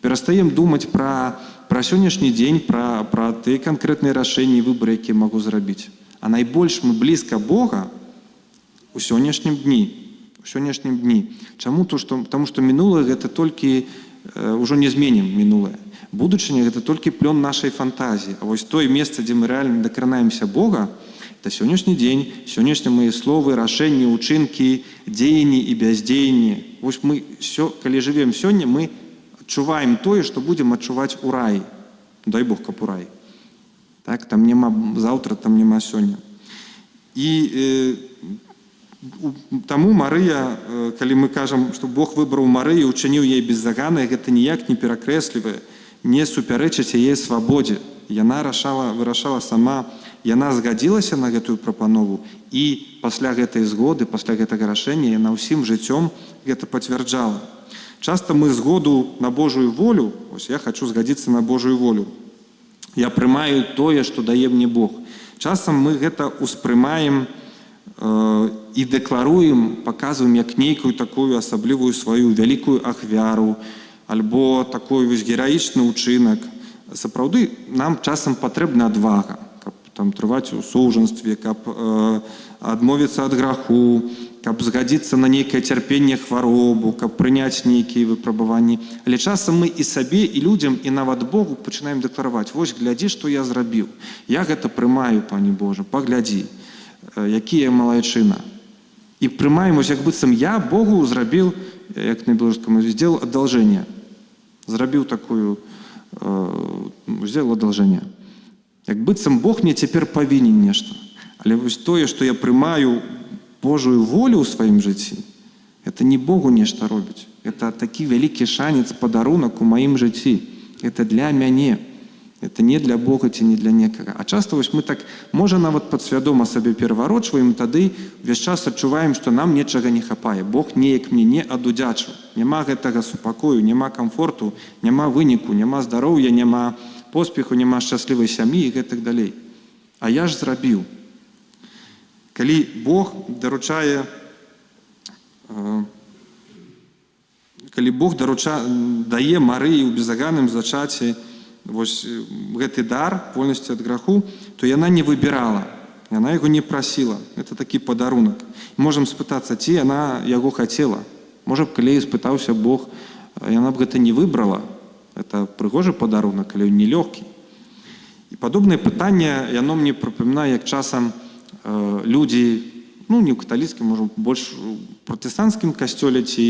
S4: Перастаем думаць пра сённяшні дзень, пра тыя канкрэтныя рашэнні і выбары, якія магу зрабіць. А найбольш мы блізка Бога у сённяшнім дні. У сённяшнім дні. Чаму? Таму што мінулае гэта толькі ўжо не зменім мінулае. Будучыня гэта толькі плён нашай фантазіі. А вось тое месца, дзе мы рэальна дакранаемся Бога, это сённяшні дзень, сённяшнія мае словы, рашэнні, учынкі, дзеянні і бяздзеянні. Вось мы, калі жывем сёння, мы адчуваем тое, што будзем адчуваць у раі. Дай Бог, каб у раі. Так, там няма заўтра, там няма сёння. І таму Марыя, калі мы кажам, што Бог выбраў Марыю, учыніў яе беззаганай, гэта ніяк не перакрэслівае, не супярэчыць яе свабодзе. Яна вырашала сама, яна згадзілася на гэтую прапанову, і пасля гэтай згоды, пасля гэтага рашэння яна ўсім жыццём гэта пацвярджала. Часта мы згоду на Божую волю, ось я хочу згадзіцца на Божую волю. Я прымаю тое, што дае мне Бог. Часам мы гэта ўспрымаем і дэкларуем, паказваем як нейкую такую асаблівую сваю вялікую ахвяру, альбо такой вось гераічны ўчынак. Сапраўды, нам часам патрэбна адвага, каб там трываць у соўжанстве, каб адмовіцца ад граху, каб згадзіцца на нейкае цярпенне, хваробу, каб прыняць нейкія выпрабаванні. Але часам мы і сабе, і людзям, і нават Богу пачынаем дэклараваць: вось, глядзі, што я зрабіў. Я гэта прымаю, Пане Божа, паглядзі, якія малайчына. І прымаем, ось як быццам я Богу зрабіў, як на беларускам, сделал одолжение. Зрабіў такую, сделал одолжение. Як быццам Бог мне цяпер павінен нешта. Але вось тое, што я прымаю Божую волю ў сваім жыцці, это не Богу нешта робіць. Это такі вялікі шанец, падарунак у маім жыцці. Это для мяне. Это не для Бога ці не для некага. А часто вось мы так, можа, нават падсвядома сабе пераварочваем, тады увесь час адчуваем, што нам нечага не хапае. Бог неяк мне не адудзячыў. Няма гэтага супакою, няма камфорту, няма выніку, няма здароўя, няма поспеху, няма шчаслівай сям'і і гэтак далей. А я ж зрабіў. Калі Бог даручае, дае Марыі ў безаганным зачаці вось гэты дар вольнасці ад граху, то яна не выбірала, яна яго не прасіла. Это такі падарунак. Можам спытацца, ці яна яго хацела. Можа б, калі спытаўся Бог, яна б гэта не выбрала. Это прыгожы падарунак, але не лёгкі. І падобнае пытанне, яно мне прыпамінае, як часам людзі, не ў каталіцкім, можа, больш у пратэстанцкім касцёле ці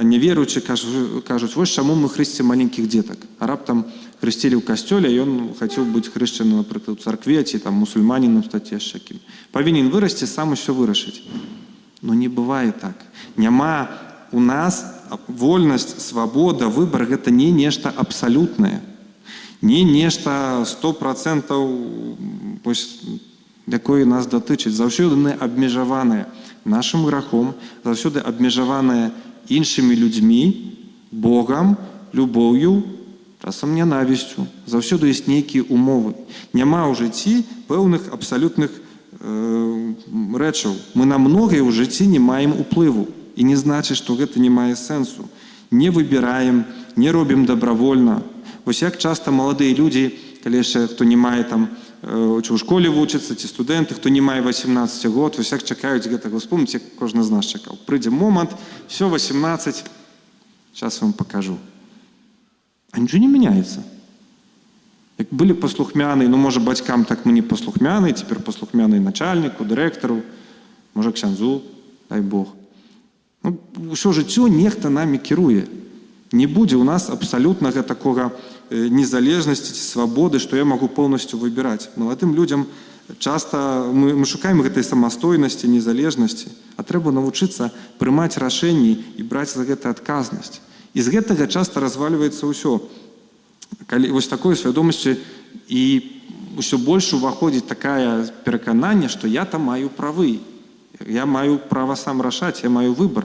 S4: няверуючы кажуць, вось чаму мы хрысцім маленькіх дзетак. А раптам хрысцілі ў касцёле, ён хацеў быць хрышчаны, напрыклад, у царкве ці там мусульманінам стаць яшчэ кім. Павінен вырасці, сам усё вырашыць. Но не бывае так. Няма у нас вольнасць, свабода, выбар — гэта не нешта абсалютнае. Не нешта 100% якое нас датычыць. Заўсёды мы абмежаваныя нашым грахом, заўсёды абмежаваныя іншымі людзьмі, Богам, любоўю, часам нянавісцю. Заўсёды ёсць нейкія умовы. Няма ў жыцці пэўных абсалютных рэчаў. Мы на многае ў жыцці не маем уплыву. І не значыць, што гэта не мае сэнсу. Не выбіраем, не робім добравольна. Вось як часта маладыя людзі, калі яшчэ хто не мае там, ці ў школе вучыцца, ці студэнты, хто не мае 18 год, вось як чакаюць гэтага. Вспомніце, як кожны з нас чакаў. Прыйдзе момант, все, 18, сейчас вам покажу. А нічого не мяняецца. Як былі паслухмяныя, можа, бацькам так мы не паслухмяныя, цяпер паслухмяныя начальніку, дырэктару, можа, ксяндзу, дай Бог. Усё жыццё нехта намі кіруе. Не будзе ў нас абсалютнага такога незалежнасці ці свабоды, што я магу поўнасцю выбіраць. Маладым людзям часта мы шукаем гэтай самастойнасці, незалежнасці, а трэба навучыцца прымаць рашэнні і браць за гэта адказнасць. І з гэтага часта развальваецца ўсё. Калі вось такой свядомасці і ўсё больш уваходзіць такае перакананне, што я там маю правы. Я маю права сам рашаць, я маю выбар.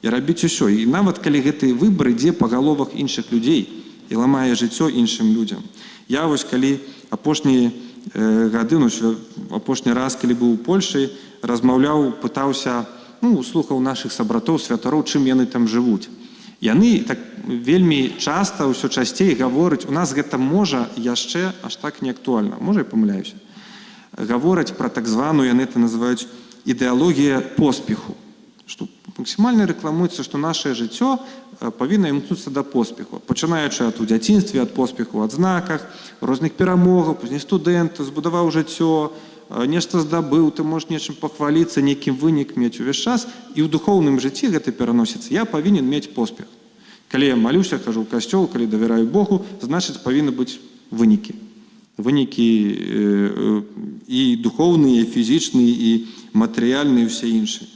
S4: І рабіць усё. І нават калі гэты выбар ідзе па галовах іншых людзей і ламае жыццё іншым людзям. Я вось калі апошнія гады, апошні раз, калі быў у Польшы, размаўляў, пытаўся, слухаў нашых сабратоў, святароў, чым яны там жывуць. Яны так вельмі часта, ўсё часцей гавораць, у нас гэта можа яшчэ аж так не актуальна. Можа, я памыляюся. Гавораць пра так званую, яны это называюць ідэалогія поспеху. Што максімальна рэкламуецца, што нашае жыццё павінна імкнуцца да поспеху. Пачынаючы ад у дзяцінстве, ад поспеху ў адзнаках, розных перамогаў, пазней студэнт, збудаваў жыццё, нешта здабыў, ты можаш нечым пахваліцца, нейкім вынік мець увесь час, і ў духоўным жыцці гэта пераносіцца. Я павінен мець поспех. Калі я малюся, хожу ў касцёл, калі давяраю Богу, значыць, павінны быць вынікі. Вынікі і духоўныя, і фізічныя, і матэрыяльныя, і ўсе іншыя.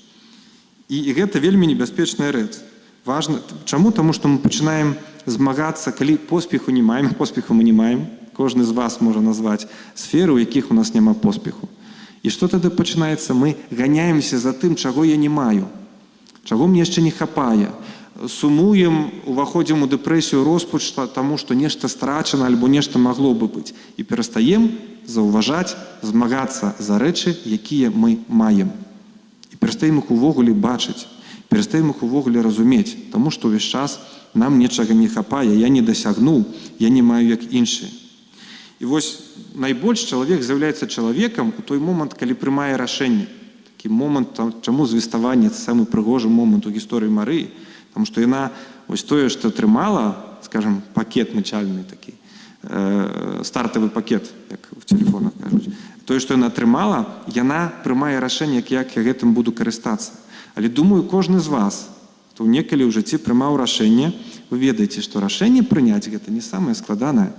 S4: І гэта вельмі небяспечная рэч. Важна. Чаму? Таму што мы пачынаем змагацца, калі поспеху не маем, поспеху мы не маем. Кожны з вас можа назваць сферы, у якіх у нас няма поспеху. І што тады пачынаецца? Мы ганяемся за тым, чаго я не маю, чаго мне яшчэ не хапае. Сумуем, уваходзім у дэпрэсію, роспач, таму што нешта страчана альбо нешта магло бы быць. І перастаем заўважаць, змагацца за рэчы, якія мы маем. І перастаем іх увогуле бачыць, перастаем іх увогуле разумець, таму што ўвесь час нам нечага не хапае, я не дасягнуў, я не маю як іншыя. І вось найбольш чалавек з'яўляецца чалавекам у той момант, калі прымае рашэнне. Такі момант, чаму звеставанне — це самы прыгожы момант у гісторыі Марыі, таму што яна вось тое, што атрымала, скажем, пакет начальны такі, стартавы пакет, як в телефонах кажуць. Тое, што яна атрымала, яна прымае рашэнне, як я гэтым буду карыстацца. Але думаю, кожны з вас, хто некалі ў жыцці прымаў рашэнне, вы ведаеце, што рашэнне прыняць — гэта не самае складанае.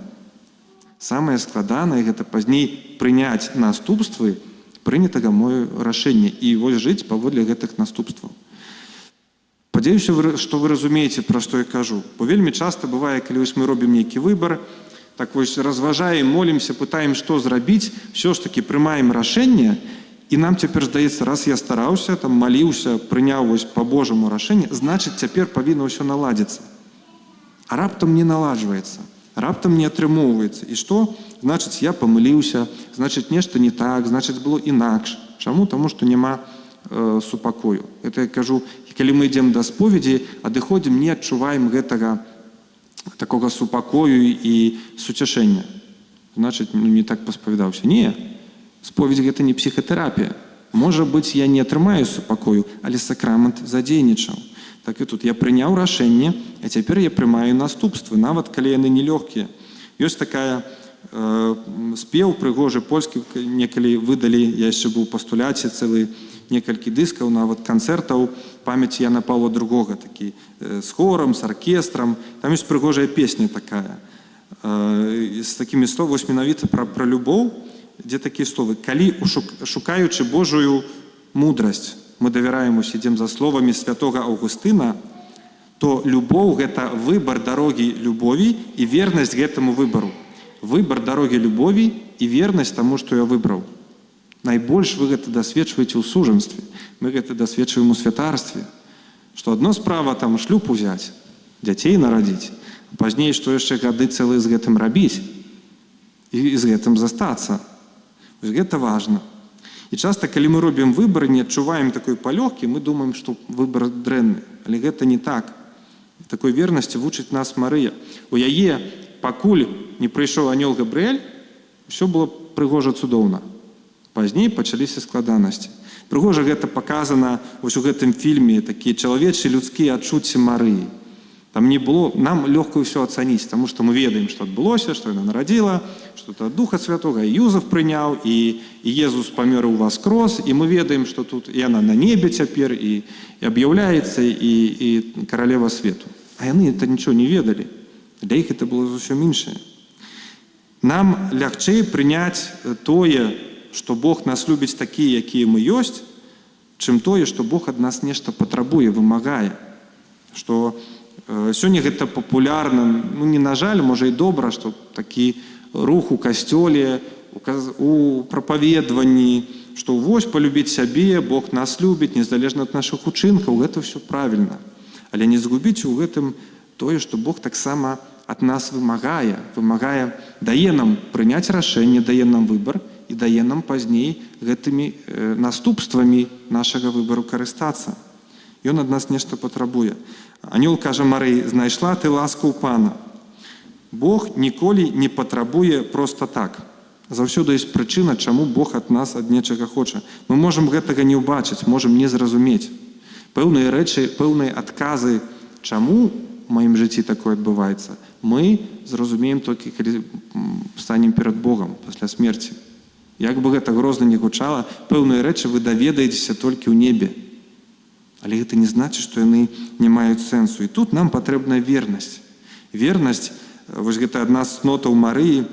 S4: Самае складанае — гэта пазней прыняць наступствы прынятага мною рашэння і вось жыць паводле гэтых наступстваў. Спадзяюся, што вы разумееце, пра што я кажу. Бо вельмі часта бывае, калі мы робім нейкі выбар, так вось разважаем, молімся, пытаем, што зрабіць, все ж таки прымаем рашэнне, і нам цяпер здаецца, раз я стараўся, там маліўся, прыняў вось по-божаму рашэнне, значыць, цяпер павінна ўсё наладзіцца. А раптам не наладжваецца, раптам не атрымоўваецца. І што? Значыць, я памыліўся, значыць, нешта не так, значыць, было інакш. Чаму? Таму што няма супакою. Это я кажу, калі мы ідзем да споведзі, адыходзім, не адчуваем гэтага такога супакою і суцяшэння. Значыць, не так паспавядаўся. Не, споведь гэта не псіхатэрапія. Можа быць, я не атрымаю супакою, але сакрамент задзейнічаў. Так і тут я прыняў рашэнне, а цяпер я прымаю наступствы, нават калі яны нелёгкія. Ёсць такая спеў прыгожы польскі, некалі выдалі, я яшчэ быў у пастуляце, цэлы некалькі дыскаў, нават канцэртаў памяці Яна Паўла II, такі з хорам, з аркестрам. Там ёсць прыгожая песня такая, з такімі словамі, вось менавіта пра любоў, дзе такія словы: калі шукаючы Божую мудрасць, мы давяраем, ідзем за словамі святога Аўгустына, то любоў — гэта выбар дарогі любові і вернасць гэтаму выбару. Выбар дарогі любові і вернасць таму, што я выбраў. Найбольш вы гэта дасведчваеце ў сужанстве, мы гэта дасведчваем у святарстве. Што адно справа там шлюб узяць, дзяцей нарадзіць, а пазней што яшчэ гады цэлыя з гэтым рабіць і з гэтым застацца. Вось гэта важна. І часта, калі мы робім выбар, не адчуваем такой палёгкі, мы думаем, што выбар дрэнны. Але гэта не так. Такой вернасці вучыць нас Марыя. У яе, пакуль не прыйшоў анёл Габрыэль, усё было прыгожа цудоўна. Пазней пачаліся складанасці. Прыгожа гэта паказана вось у гэтым фільме, такія чалавечыя людскія адчуцці Марыі. Там не было, нам лёгка ўсё ацаніць, таму што мы ведаем, што адбылося, што яна нарадзіла, што ад Духа Святога і Юзаф прыняў, і Езус памёр у воскрос, і мы ведаем, што тут і яна на небе цяпер, і аб'яўляецца, і каралева свету. А яны это нічого не ведалі. Для іх это было зусім іншае. Нам лягчэй прыняць тое, што Бог нас любіць такія, якія мы ёсць, чым тое, што Бог ад нас нешта патрабуе, вымагае. Што сёння гэта папулярна, ну не на жаль, можа і добра, што такі рух у касцёле, у прапаведванні, што вось палюбіць сябе, Бог нас любіць, незалежна ад нашых учынкаў, гэта ўсё правільна. Але не згубіць у гэтым тое, што Бог таксама ад нас вымагае, дае нам прыняць рашэнне, дае нам выбар і дае нам пазней гэтымі наступствамі нашага выбару карыстацца. Ён ад нас нешта патрабуе. Анёл кажа Марыі: знайшла ты ласку ў Пана. Бог ніколі не патрабуе проста так. Заўсёды ёсць прычына, чаму Бог ад нас ад нечага хоча. Мы можам гэтага не ўбачыць, можам не зразумець. Пэўныя рэчы, пэўныя адказы, чаму у маім жыцці такое адбываецца, мы зразумеем толькі, калі станем перад Богам пасля смерці. Як бы гэта грозна не гучала, пэўныя рэчы вы даведаецеся толькі ў небе. Але гэта не значыць, што яны не маюць сэнсу. І тут нам патрэбная вернасць. Вернасць, вось гэта адна з нотаў Марыі,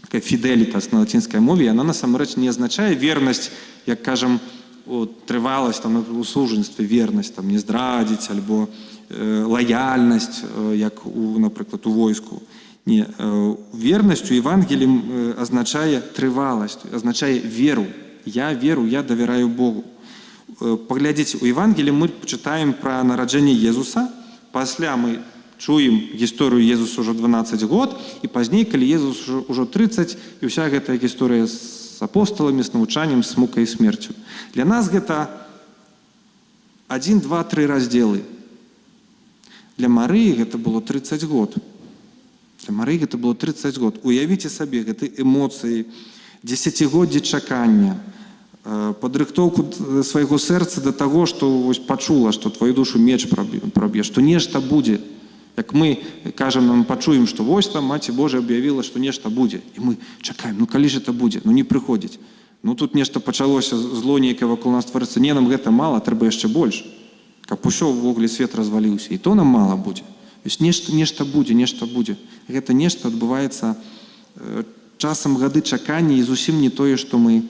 S4: такая фідэлітас на лацінскай мове, яна насамрэч не азначае вернасць, як кажам, трываласць там у сужанстве, вернасць там не здрадзіць, альбо лаяльнасць, як напрыклад у войску. Не, вернасць у Евангелі азначае трываласць, азначае веру. Я веру, я давяраю Богу. Паглядзіце, у Евангелі мы чытаем пра нараджэнне Езуса, пасля мы чуем гісторыю Езуса ўжо 12 год, і пазней, калі Езус ўжо 30, і ўся гэтая гісторыя з апосталамі, з навучаннем, з мукай і смерцю. Для нас гэта 1, 2, 3 раздзелы. Для Марыі гэта было 30 год. Для Марыі гэта было 30 год. Уявіце сабе гэты эмоцыі, дзесяцігоддзі чакання, падрыхтоўку свайго сэрца да таго, што вось пачула, што твою душу меч праб'е, што нешта будзе. Як мы кажам, нам пачуем, што вось там Маці Божая аб'явіла, што нешта будзе. І мы чакаем, ну калі ж это будзе? Ну не прыходзіць. Ну тут нешта пачалося, зло нейкае вакол нас тварыцца. Не, нам гэта мала, трэба яшчэ больш. Каб усё ўвогуле свет разваліўся. І то нам мала будзе. Нешта будзе, нешта будзе. Гэта нешта адбываецца часам гады чакання і зусім не тое, што мы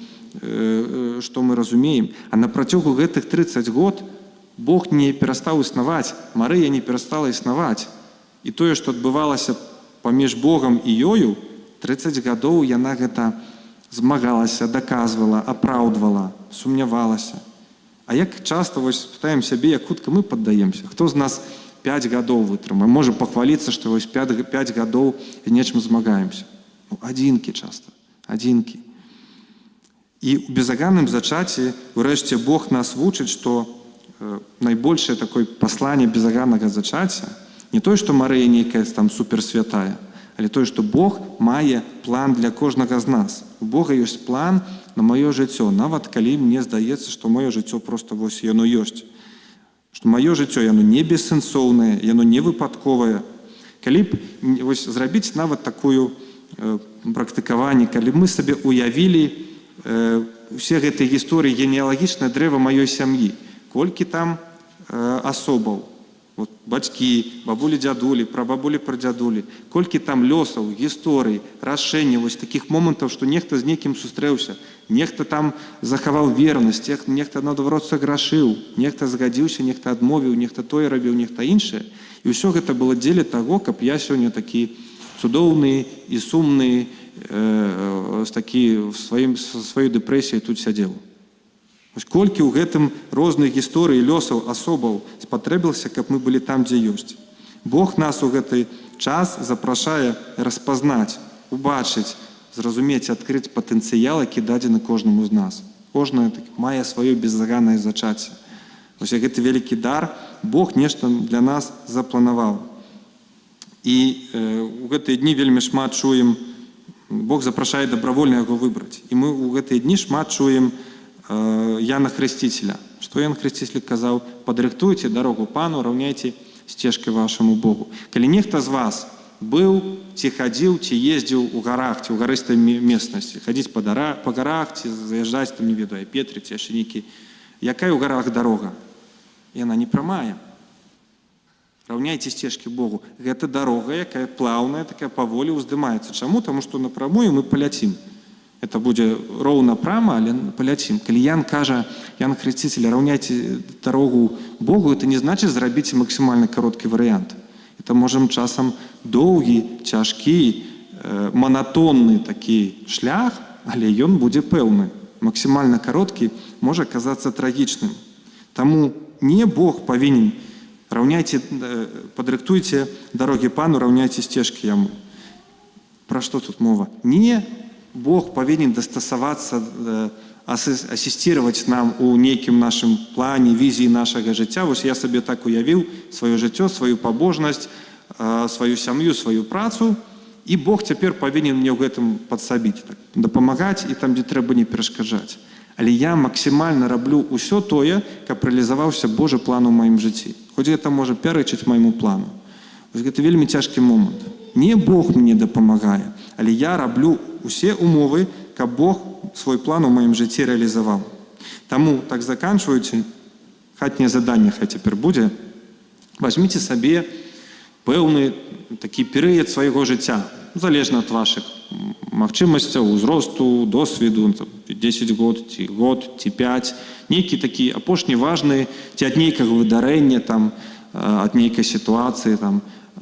S4: разумеем. А на працягу гэтых 30 год Бог не перастаў існаваць, Марыя не перастала існаваць. І тое, што адбывалася паміж Богам і ёю 30 гадоў яна гэта змагалася, даказвала, апраўдвала, сумнявалася. А як часта вось пытаем сябе, як хутка мы паддаемся? Хто з нас 5 гадоў вытрымае? Можа пахваліцца, што вось 5 гадоў нечым змагаемся. Ну, адзінкі часта, адзінкі. І ў безаганным зачаці, урэшце, Бог нас вучыць, што найбольшае такое пасланне безаганнага зачацця не тое, што Марыя нейкая там суперсвятая, але тое, што Бог мае план для кожнага з нас. У Бога ёсць план на маё жыццё, нават калі мне здаецца, што маё жыццё проста вось яно ёсць. Што маё жыццё яно не бессэнсоўнае, яно не выпадковае. Калі б вось зрабіць нават такую практыкаванне, калі б мы сабе уявілі усе гэтыя гісторыі генеалагічнае дрэва маёй сям'і, колькі там асобаў, вот, бацькі, бабулі, дзядулі, прабабулі, прадзядулі, колькі там лёсаў, гісторый, рашэнняў, вось такіх момантаў, што нехта з некім сустрэўся, нехта там захаваў вернасць, нехта наадварот саграшыў, нехта згадзіўся, нехта адмовіў, нехта тое рабіў, нехта іншае. І ўсё гэта было дзеля таго, каб я сёння такі цудоўны і сумны, такі в сваёй дэпрэсіі тут сядзеў. Колькі ў гэтым розных гісторый, лёсаў, асобаў спатрэбілася, каб мы былі там, дзе ёсць. Бог нас у гэты час запрашае распазнаць, убачыць, зразумець, адкрыць патэнцыял, які дадзены кожнаму з нас. Кожны мае сваё безаганнае зачацце. Вось гэты вялікі дар Бог нешта для нас запланаваў. І ў гэтыя дні вельмі шмат чуем, Бог запрашае дабравольна яго выбраць. І мы ў гэтыя дні шмат чуем Яна Хрысціцеля. Што Ян Хрысціцель казаў? Падрыхтуйце дарогу Пану, раўняйце сцежкі вашаму Богу. Калі нехта з вас быў, ці хадзіў, ці ездзіў у гарах, ці ў гарыстай местнасці, хадзіць па гарах, ці заязджаць, там, не ведаю, Петры, ці Яшчанікі, якая ў гарах дарога? Яна не прамая. Раўняйце сцежкі Богу. Гэта дарога, якая плаўная, такая паволі ўздымаецца. Чаму? Таму што напрамую мы паляцім. Это будзе роўна прама, але паляцім. Калі Ян кажа, Ян Хрысціцель, раўняйце дарогу Богу, это не значыць зрабіць максімальна кароткі варыянт. Это можам часам доўгі, цяжкі, манатонны такі шлях, але ён будзе пэўны. Максімальна кароткі можа казацца трагічным. Таму не Бог павінен раўняйце, падрыхтуйце дарогі Пану, раўняйце сцежкі яму. Пра што тут мова? Не Бог павінен дастасавацца, асістировать нам у нейкім нашым плане, візіі нашага жыцця. Вось я сабе так уявіў сваё жыццё, сваю пабожнасць, сваю сям'ю, сваю працу, і Бог цяпер павінен мне ў гэтым падсабіць, так, дапамагаць і там, дзе трэба, не перашкаджаць. Але я максімальна раблю ўсё тое, каб рэалізаваўся Божы план у маім жыцці. Хоць гэта можа пярэчыць майму плану. Вось гэта вельмі цяжкі момант. Не Бог мне дапамагае, але я раблю усе умовы, каб Бог свой план у маім жыцці рэалізаваў. Таму, так заканчваючы, хатняе заданне хай цяпер будзе, возьміце сабе пэўны такі перыяд свайго жыцця, залежна ад вашых магчымасцяў, узросту, досведу, 10 год, ці 5, нейкі такі апошні важны, ці ад нейкага выдарэння, ад нейкай сітуацыі,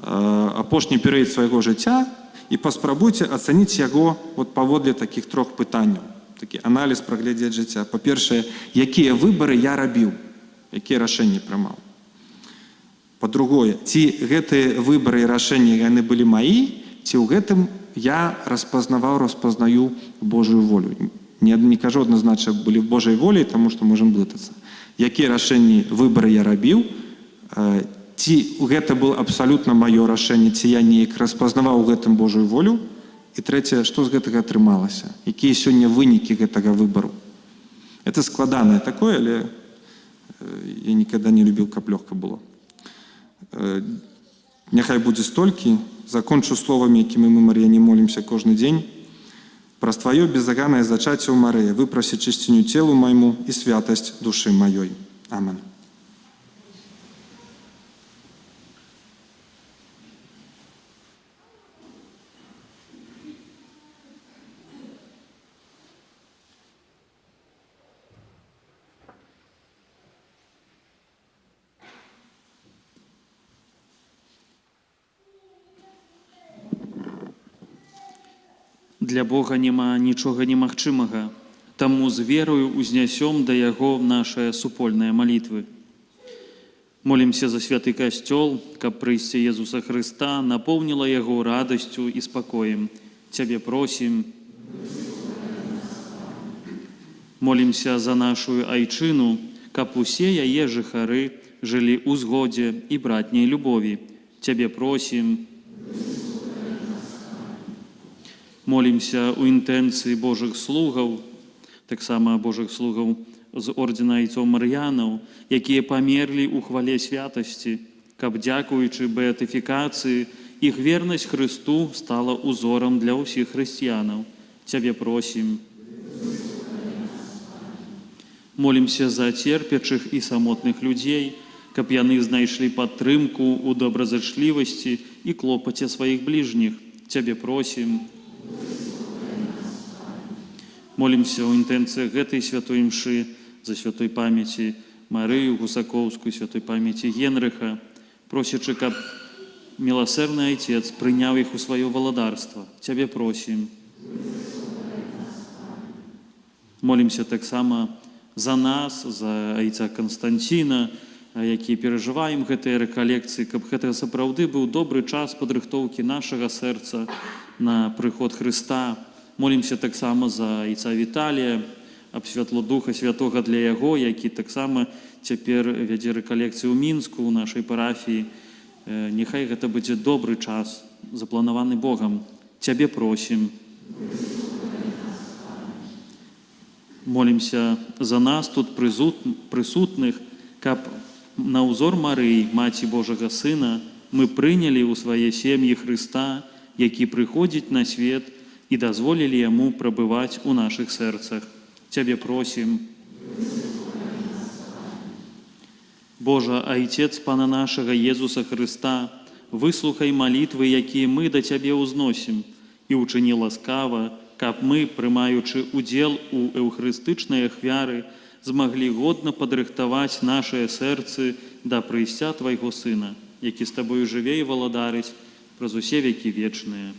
S4: апошні перыяд свайго жыцця, і паспрабуйце ацаніць яго паводле такіх 3 пытанняў. Такі аналіз, праглядзець жыцця. Па-першае, якія выбары я рабіў, якія рашэнні прымаў. Па-другое, ці гэтыя выбары і рашэнні яны былі маі, ці ў гэтым я распазнаю Божую волю. Не кажу адназначна былі в Божай волі, таму што можам блытацца. Якія рашэнні, выбары я рабіў, ці гэта было абсалютна маё рашэнне, ці я неяк распазнаваў у гэтым Божую волю, і трэцяе, што з гэтага атрымалася, якія сёння вынікі гэтага выбару. Это складанае такое, але я нікада не любіў, каб лёгка было. Няхай будзе столькі, закончу словамі, якімі мы, Мар'яне, молімся кожны дзень. Праз тваё безаганнае зачацце ў Марыі выпраси чысціню целу майму і святасць душы маёй. Амен.
S2: Для Бога няма нічога немагчымага, таму з верою узнясём да Яго нашыя супольныя малітвы. Молімся за святы касцёл, каб прыйсце Езуса Хрыста напоўніла яго радасцю і спакоем. Цябе просім. Молімся за нашу айчыну, каб усе яе жыхары жылі ў згодзе і братняй любові. Цябе просім. Молімся ў інтэнцыі Божых слугаў, таксама Божых слугаў з ордзена айцоў Мар'янаў, якія памерлі ў хвале святасці, каб, дзякуючы беатыфікацыі, іх вернасць Хрысту стала узорам для ўсіх хрысціянаў. Цябе просім. Молімся за церпячых і самотных людзей, каб яны знайшлі падтрымку ў добразычлівасці і клопаце сваіх бліжніх. Цябе просім. Молімся ў інтэнцыях гэтай святой імшы за святой памяці Марыю Гусаковскую, святой памяці Генрыха, просячы, каб міласэрны Айцец прыняў іх у сваё валадарства. Цябе просім. Молімся таксама за нас, за айца Канстанціна, які перажываем гэтыя рэкалекцыі, каб гэта сапраўды быў добры час падрыхтоўкі нашага сэрца на прыход Хрыста. Молімся таксама за айца Віталія, аб святло Духа Святога для яго, які таксама цяпер вядзе рэкалекцыю ў Мінску, у нашай парафіі. Няхай гэта будзе добры час, запланаваны Богам. Цябе просім. Молімся за нас тут прысутных, каб на ўзор Марыі, Маці Божага Сына, мы прынялі ў свае сем'і Хрыста, які прыходзіць на свет, і дазволілі Яму прабываць у нашых сэрцах. Цябе просім. Божа, Айцец Пана нашага Езуса Хрыста, выслухай малітвы, якія мы да Цябе ўзносім, і ўчыні ласкава, каб мы, прымаючы удзел у эўхарыстычнай ахвяры, змаглі годна падрыхтаваць нашыя сэрцы да прыйсця Твайго Сына, які з Табою жыве і валадарыць праз усе векі вечныя.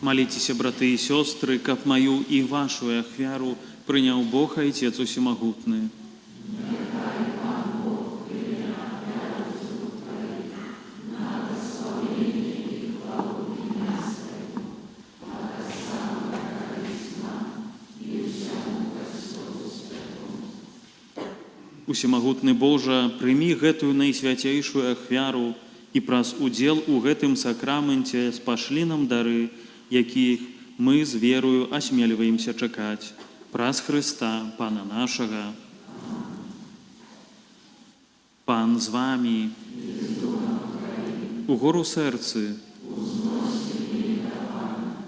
S2: Молитесь, браты и сестры, каб мою и вашу ахвяру принял Бог Отец Усемогутный. Усемагутны Божа, прыми гэтую найсвяцейшую ахвяру і праз удзел у гэтым сакраменце спашлі нам дары, якіх мы з верою асмельваемся чакаць. Праз Хрыста, Пана нашага. Пан з вамі. Угору сэрцы.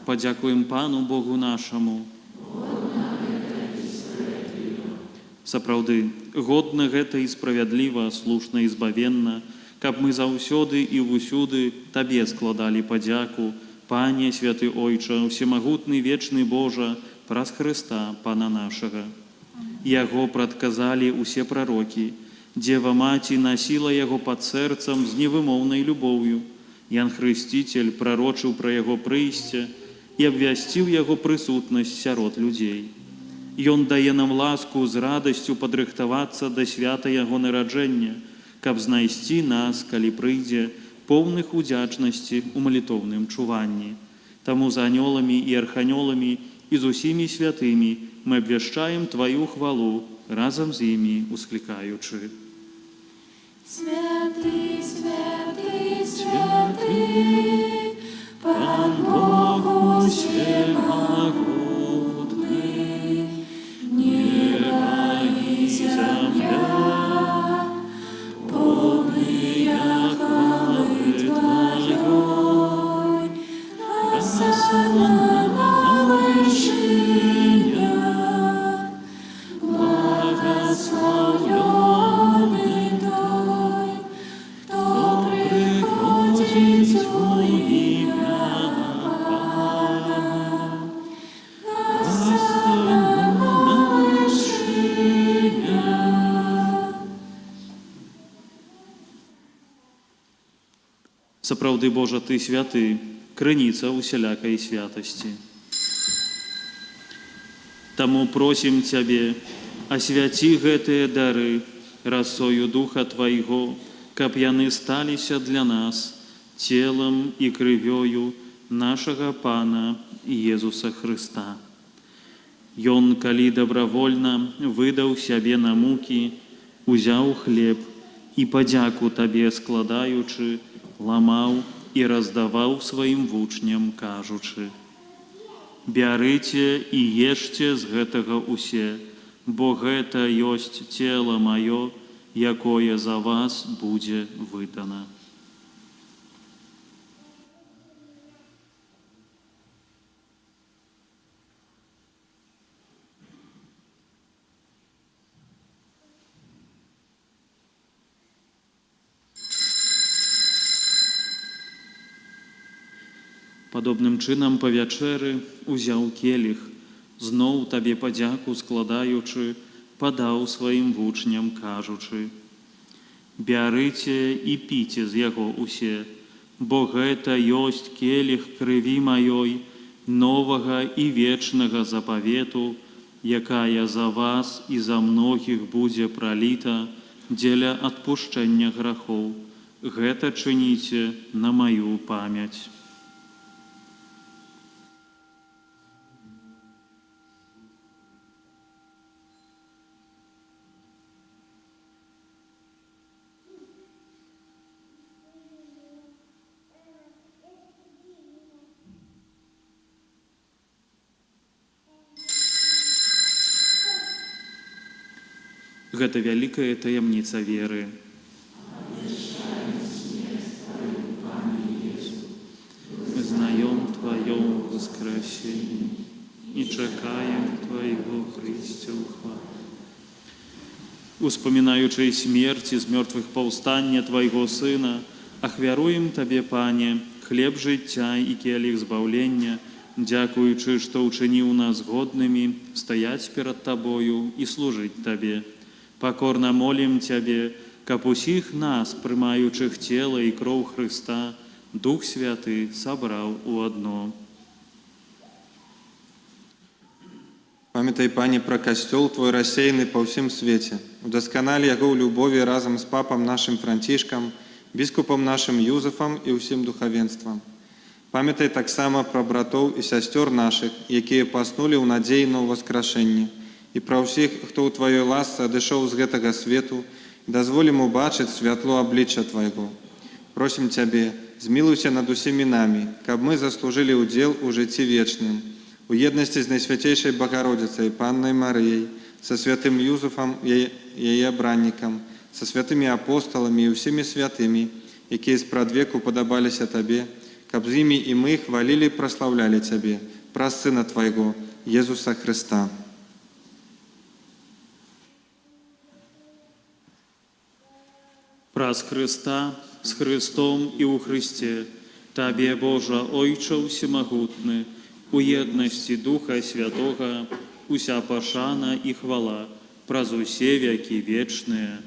S2: Падзякуем Пану Богу нашаму. Сапраўды, годна гэта і справядліва, слушна і збавенна, каб мы заўсёды і ўсюды Табе складалі падзяку, Пане, святы Ойча, усемагутны вечны Божа, праз Хрыста, Пана нашага. Яго прадказалі усе прарокі, Дзева Маці насіла яго пад сэрцам з невымоўнай любоўю. Ян Хрысціцель прарочыў пра яго прыйсце і абвясціў яго прысутнасць сярод людзей. Ён дае нам ласку з радасцю падрыхтавацца да свята яго нараджэння, каб знайсці нас, калі прыйдзе, поўных удзячнасці ў малітоўным чуванні. Таму з анёламі і арханёламі і з усімі святымі мы абвяшчаем Тваю хвалу, разам з імі усклікаючы.
S1: Святый, святый, святый, Пан Бог усемогутный, небо и земля, полные хвалы Твоей, осана на вершинах, благословенный Той, кто приходит в имя Пана. Осана на вершинах.
S2: Сапраўды, Божа, Ты святы, крыніца усялякай святасці. Таму просім Цябе, асвяці гэтыя дары расою Духа Твайго, каб яны сталіся для нас целам і крывёю нашага Пана Езуса Хрыста. Ён, калі добравольна выдаў сябе на мукі, узяў хлеб і падзяку Табе складаючы, ламаў і раздаваў сваім вучням, кажучы: «Бярыце і ешце з гэтага усе, бо гэта ёсць цела маё, якое за вас будзе выдана». Падобным чынам па вячэры узяў келіх, зноў Табе падзяку складаючы, падаў сваім вучням, кажучы: «Бярыце і піце з яго усе, бо гэта ёсць келіх крыві маёй, новага і вечнага запавету, якая за вас і за многіх будзе праліта дзеля адпушчэння грахоў. Гэта чыніце на маю памяць». Гэта вялікая таямніца веры. Мы знаем Твое воскресение и чекаем Твоего прийстя у хвалу. Успоминаючи смерти з мертвых повстання Твоего Сына, ахвяруем Табе, Пане, хлеб життя і келіх збавлення, дякуючи, што учиніў нас годнымі стаяць перад Табою і служыць Табе. Покорно молим Тебе, каб усіх нас, прымаючых цела і кроў Христа, Дух Святы собрал у одно.
S4: Памятай, Пане, про касцёл Твой рассеяны па ўсім свеце. Удасканалі яго ў любові разам з папам нашым Францішкам, біскупам нашым Юзефам і ўсім духавенствам. Памятай таксама пра братоў і сясцёр нашых, якія паснулі ў надзеі на ўваскрашэнне, і пра ўсіх, хто ў Тваёй ласцы адышоў з гэтага свету, і дазволім убачыць святло аблічча Твайго. Просім Цябе, змілуйся над усімі намі, каб мы заслужылі ўдзел у жыцці вечным, у еднасці з Найсвяцейшай Багародзіцай, Паннай Марыяй, са святым Юзефам, яе абраннікам, са святымі апосталамі і ўсімі святымі, якія спрадвеку падабаліся Табе, каб з імі і мы хвалілі і праслаўлялі Цябе, праз Сына Твайго, Езуса Хрыста.
S2: Праз Хрыста, з Христом і ў Христе, Табе, Божа, Ойча всемагутны, у єдності Духа Святого, уся пашана і хвала, праз усе веки вечные.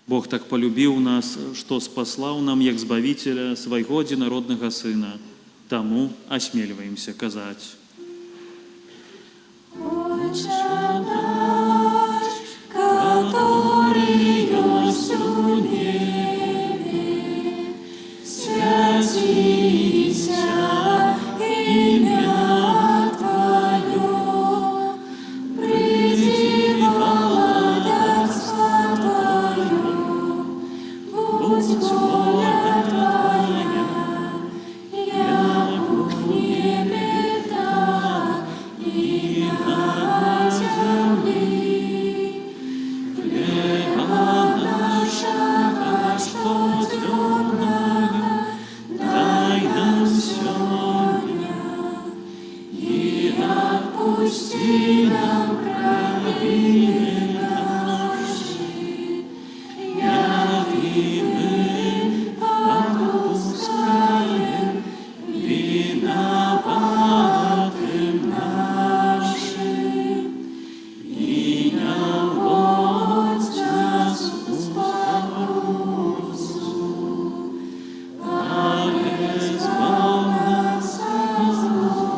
S2: Бог так полюбил нас, что спаслал нам, як Збавителя, Своего единородного Сына. Тому осмеливаемся казать.
S1: Отче наш, который есть у небе, святися имя Твое, приди владарство Твое, будь воля Твоя, яко в небе, так и на земли. Хлеба нашего щоденного дай нам сегодня, и отпусти нам провины наши, яки мы отпускаем виноватым нашим, и не вводь нас в искушение, але избавь нас от злого.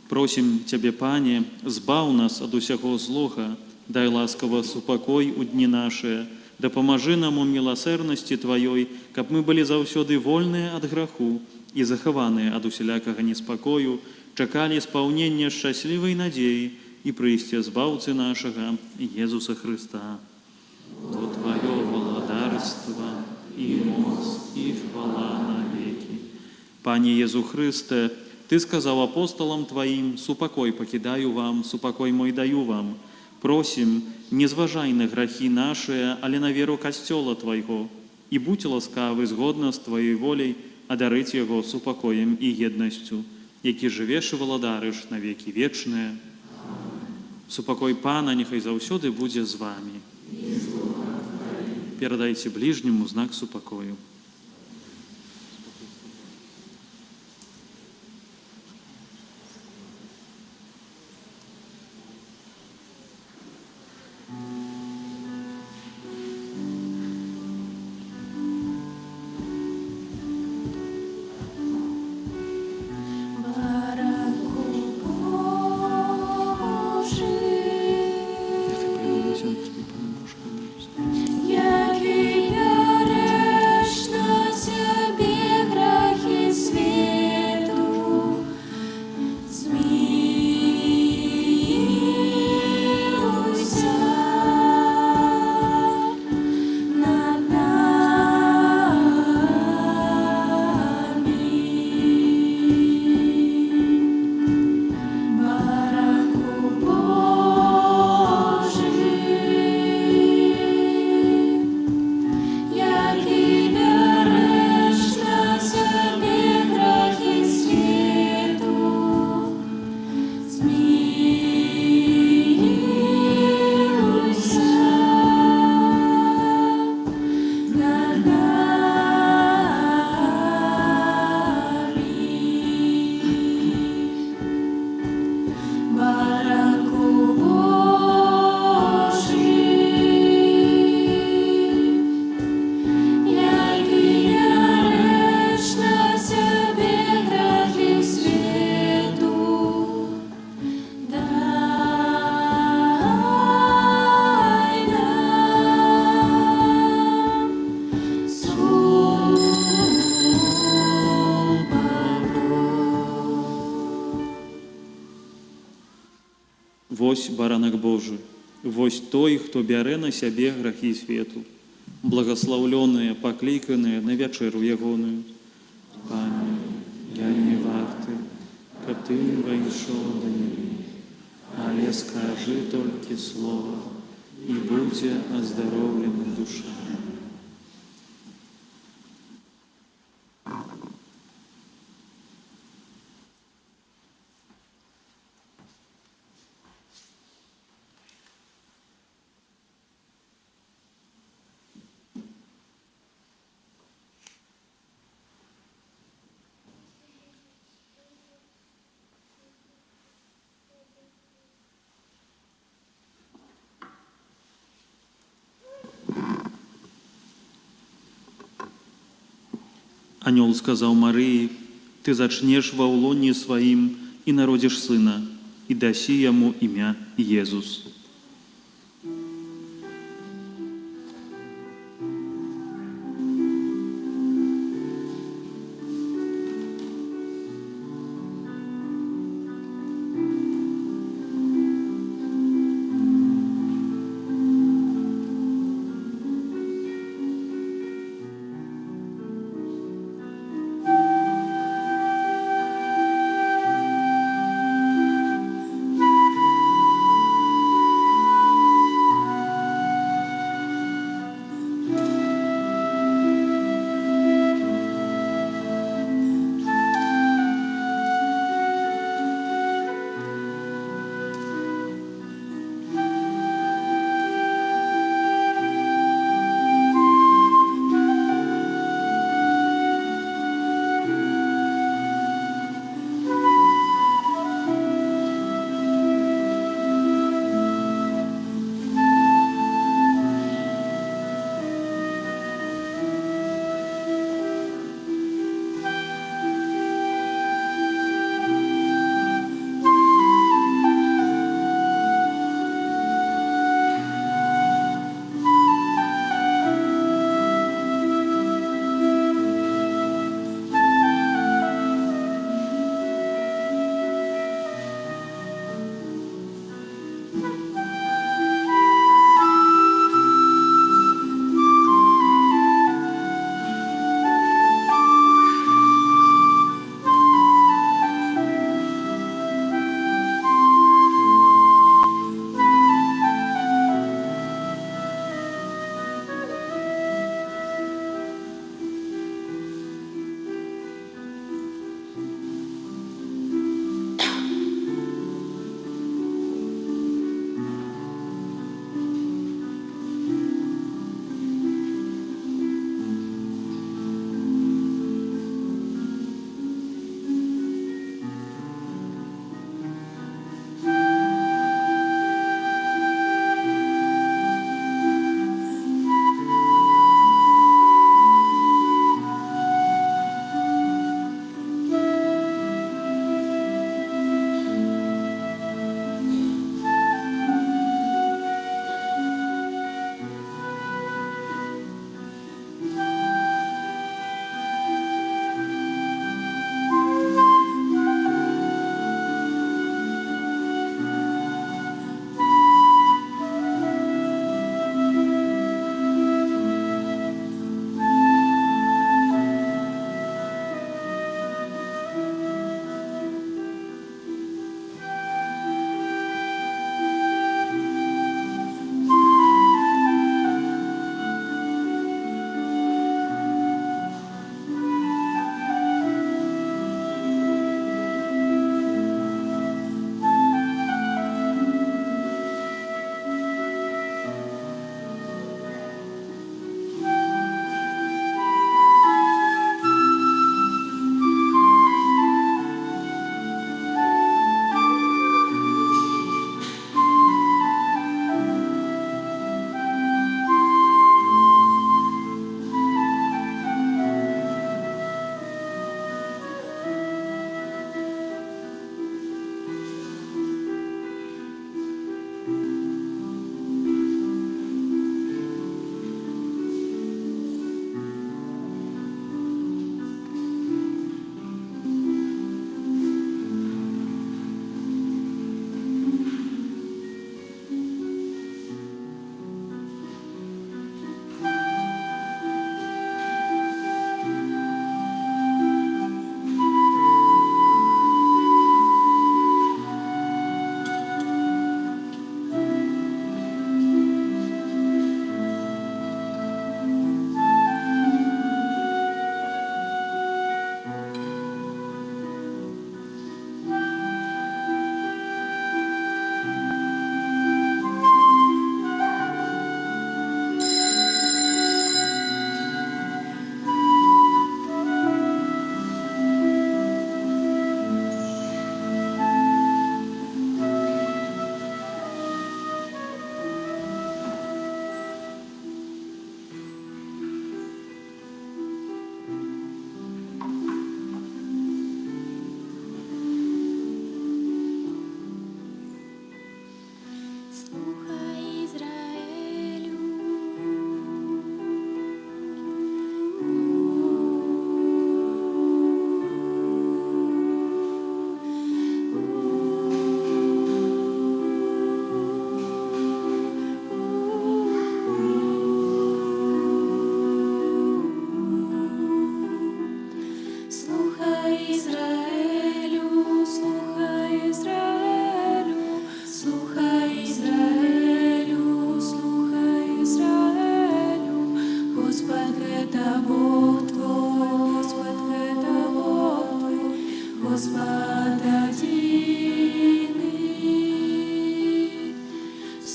S2: Просим Тебе, Пане, збав нас ад усяго злога, дай ласково супокой у дні наши, да поможи нам у милосердности Твоей, каб мы были заўсёды вольныя ад граху і захаваныя ад усялякага неспакою, чакалі спаўнення шчаслівай надзеі і прыйсця збаўцы нашага Езуса Христа. То Твое владарство и моц, и хвала навеки. Пане Езу Христе, Ты сказал апостолам Твоим: «Супокой покидаю вам, супокой мой даю вам». Просим, не зважай на грахи наши, але на веру костела Твоего, и будь ласкавы згодно с Твоей волей одарить его супокоем и едностью, які живеш и владариш на веки вечные. Супокой Пана нехай заўсёды будзе з вами. Передайте ближнему знак супокою.
S1: Який береш
S2: баранак Божы, вось той, хто бярэ на сябе грахі свету, благословленные, покликанные на вечеру ягоную. Пане, я не варты, каб ты вайшоў да мяне, але скажи толькі слова, і будзе аздароўлена душа. Анёл сказаў Марыі: «Ты зачнеш ва ўлоне сваім і народзіш сына, і дасі яму імя Езус».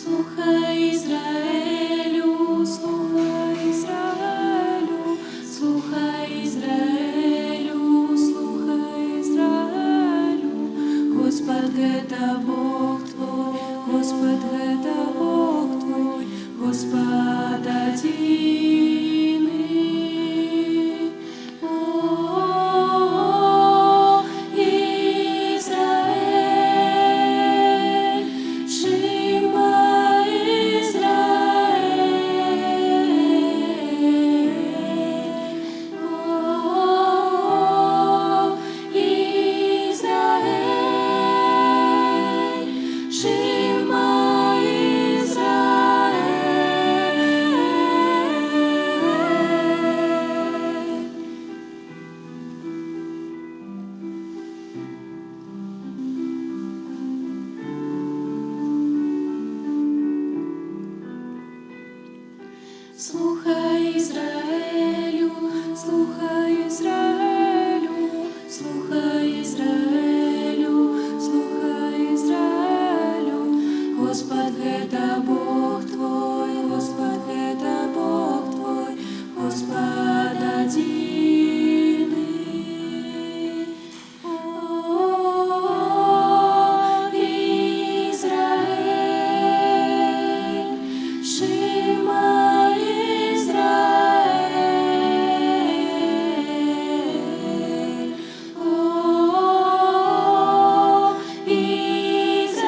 S1: Слухай Ізраїлю, слухай Ізраїлю, слухай Ізраїлю, слухай Ізраїлю. Господь гэта Бог твой, Господь гэта Бог твой, Господь один. О, Израиль, Шима Израиль. О, Израиль, Шима Израиль. Слухай Ізраїлю, слухай Ізраїлю, слухай Ізраїлю, слухай Ізраїлю. Господь гэта Бог твой, Господь гэта Бог твой, Господь один. О, Израиль, Шима Израиль. О, Израиль,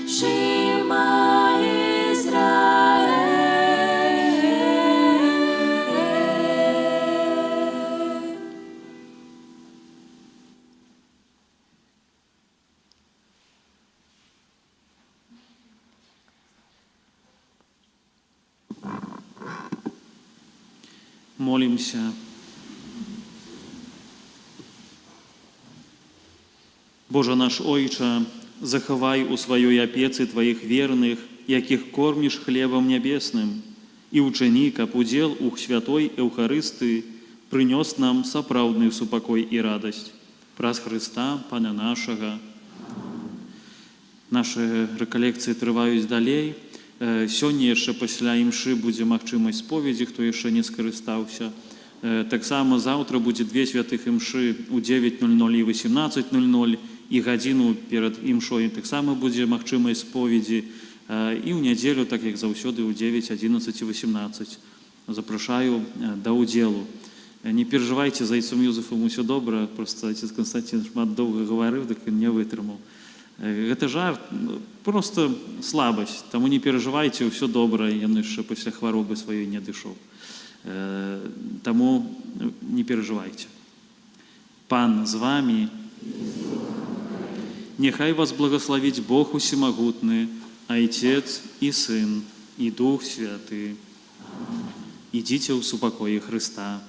S1: Шима Израиль.
S2: Молимся. Боже наш Ойче, захавай у сваёй апецы Твоих верных, якіх корміш хлебом нябесным, і учыні, каб удзел у святой Эўхарыстыі прынёс нам сапраўдны супакой і радасць. Праз Хрыста, Пана нашага. Нашы рэкалекцыі трываюць далей. Сёння яшчэ пасля імшы будзе магчымасць споведзі, хто яшчэ не скарыстаўся. Таксама заўтра будзе 2 святых імшы у 9:00 і 18:00, і гадзіну перад імшой таксама будзе магчымасць споведзі. І ў нядзелю, так як заўсёды, у 9, 11 і 18. Запрашаю да ўдзелу. Не перажывайце, за айцом Юзефам усё добра, просто отец Константин шмат доўга гаварыў, так не вытрымаў. Гэта жарт, просто слабасць, таму не перажывайце, ўсё добра, ён яшчэ пасля хваробы сваёй не адышоў. Таму не перажывайце. Пан з вамі. Няхай вас благословіць Бог усемагутны, Айцец і Сын, і Дух Святы. Ідзіце ў супакоі Хрыста.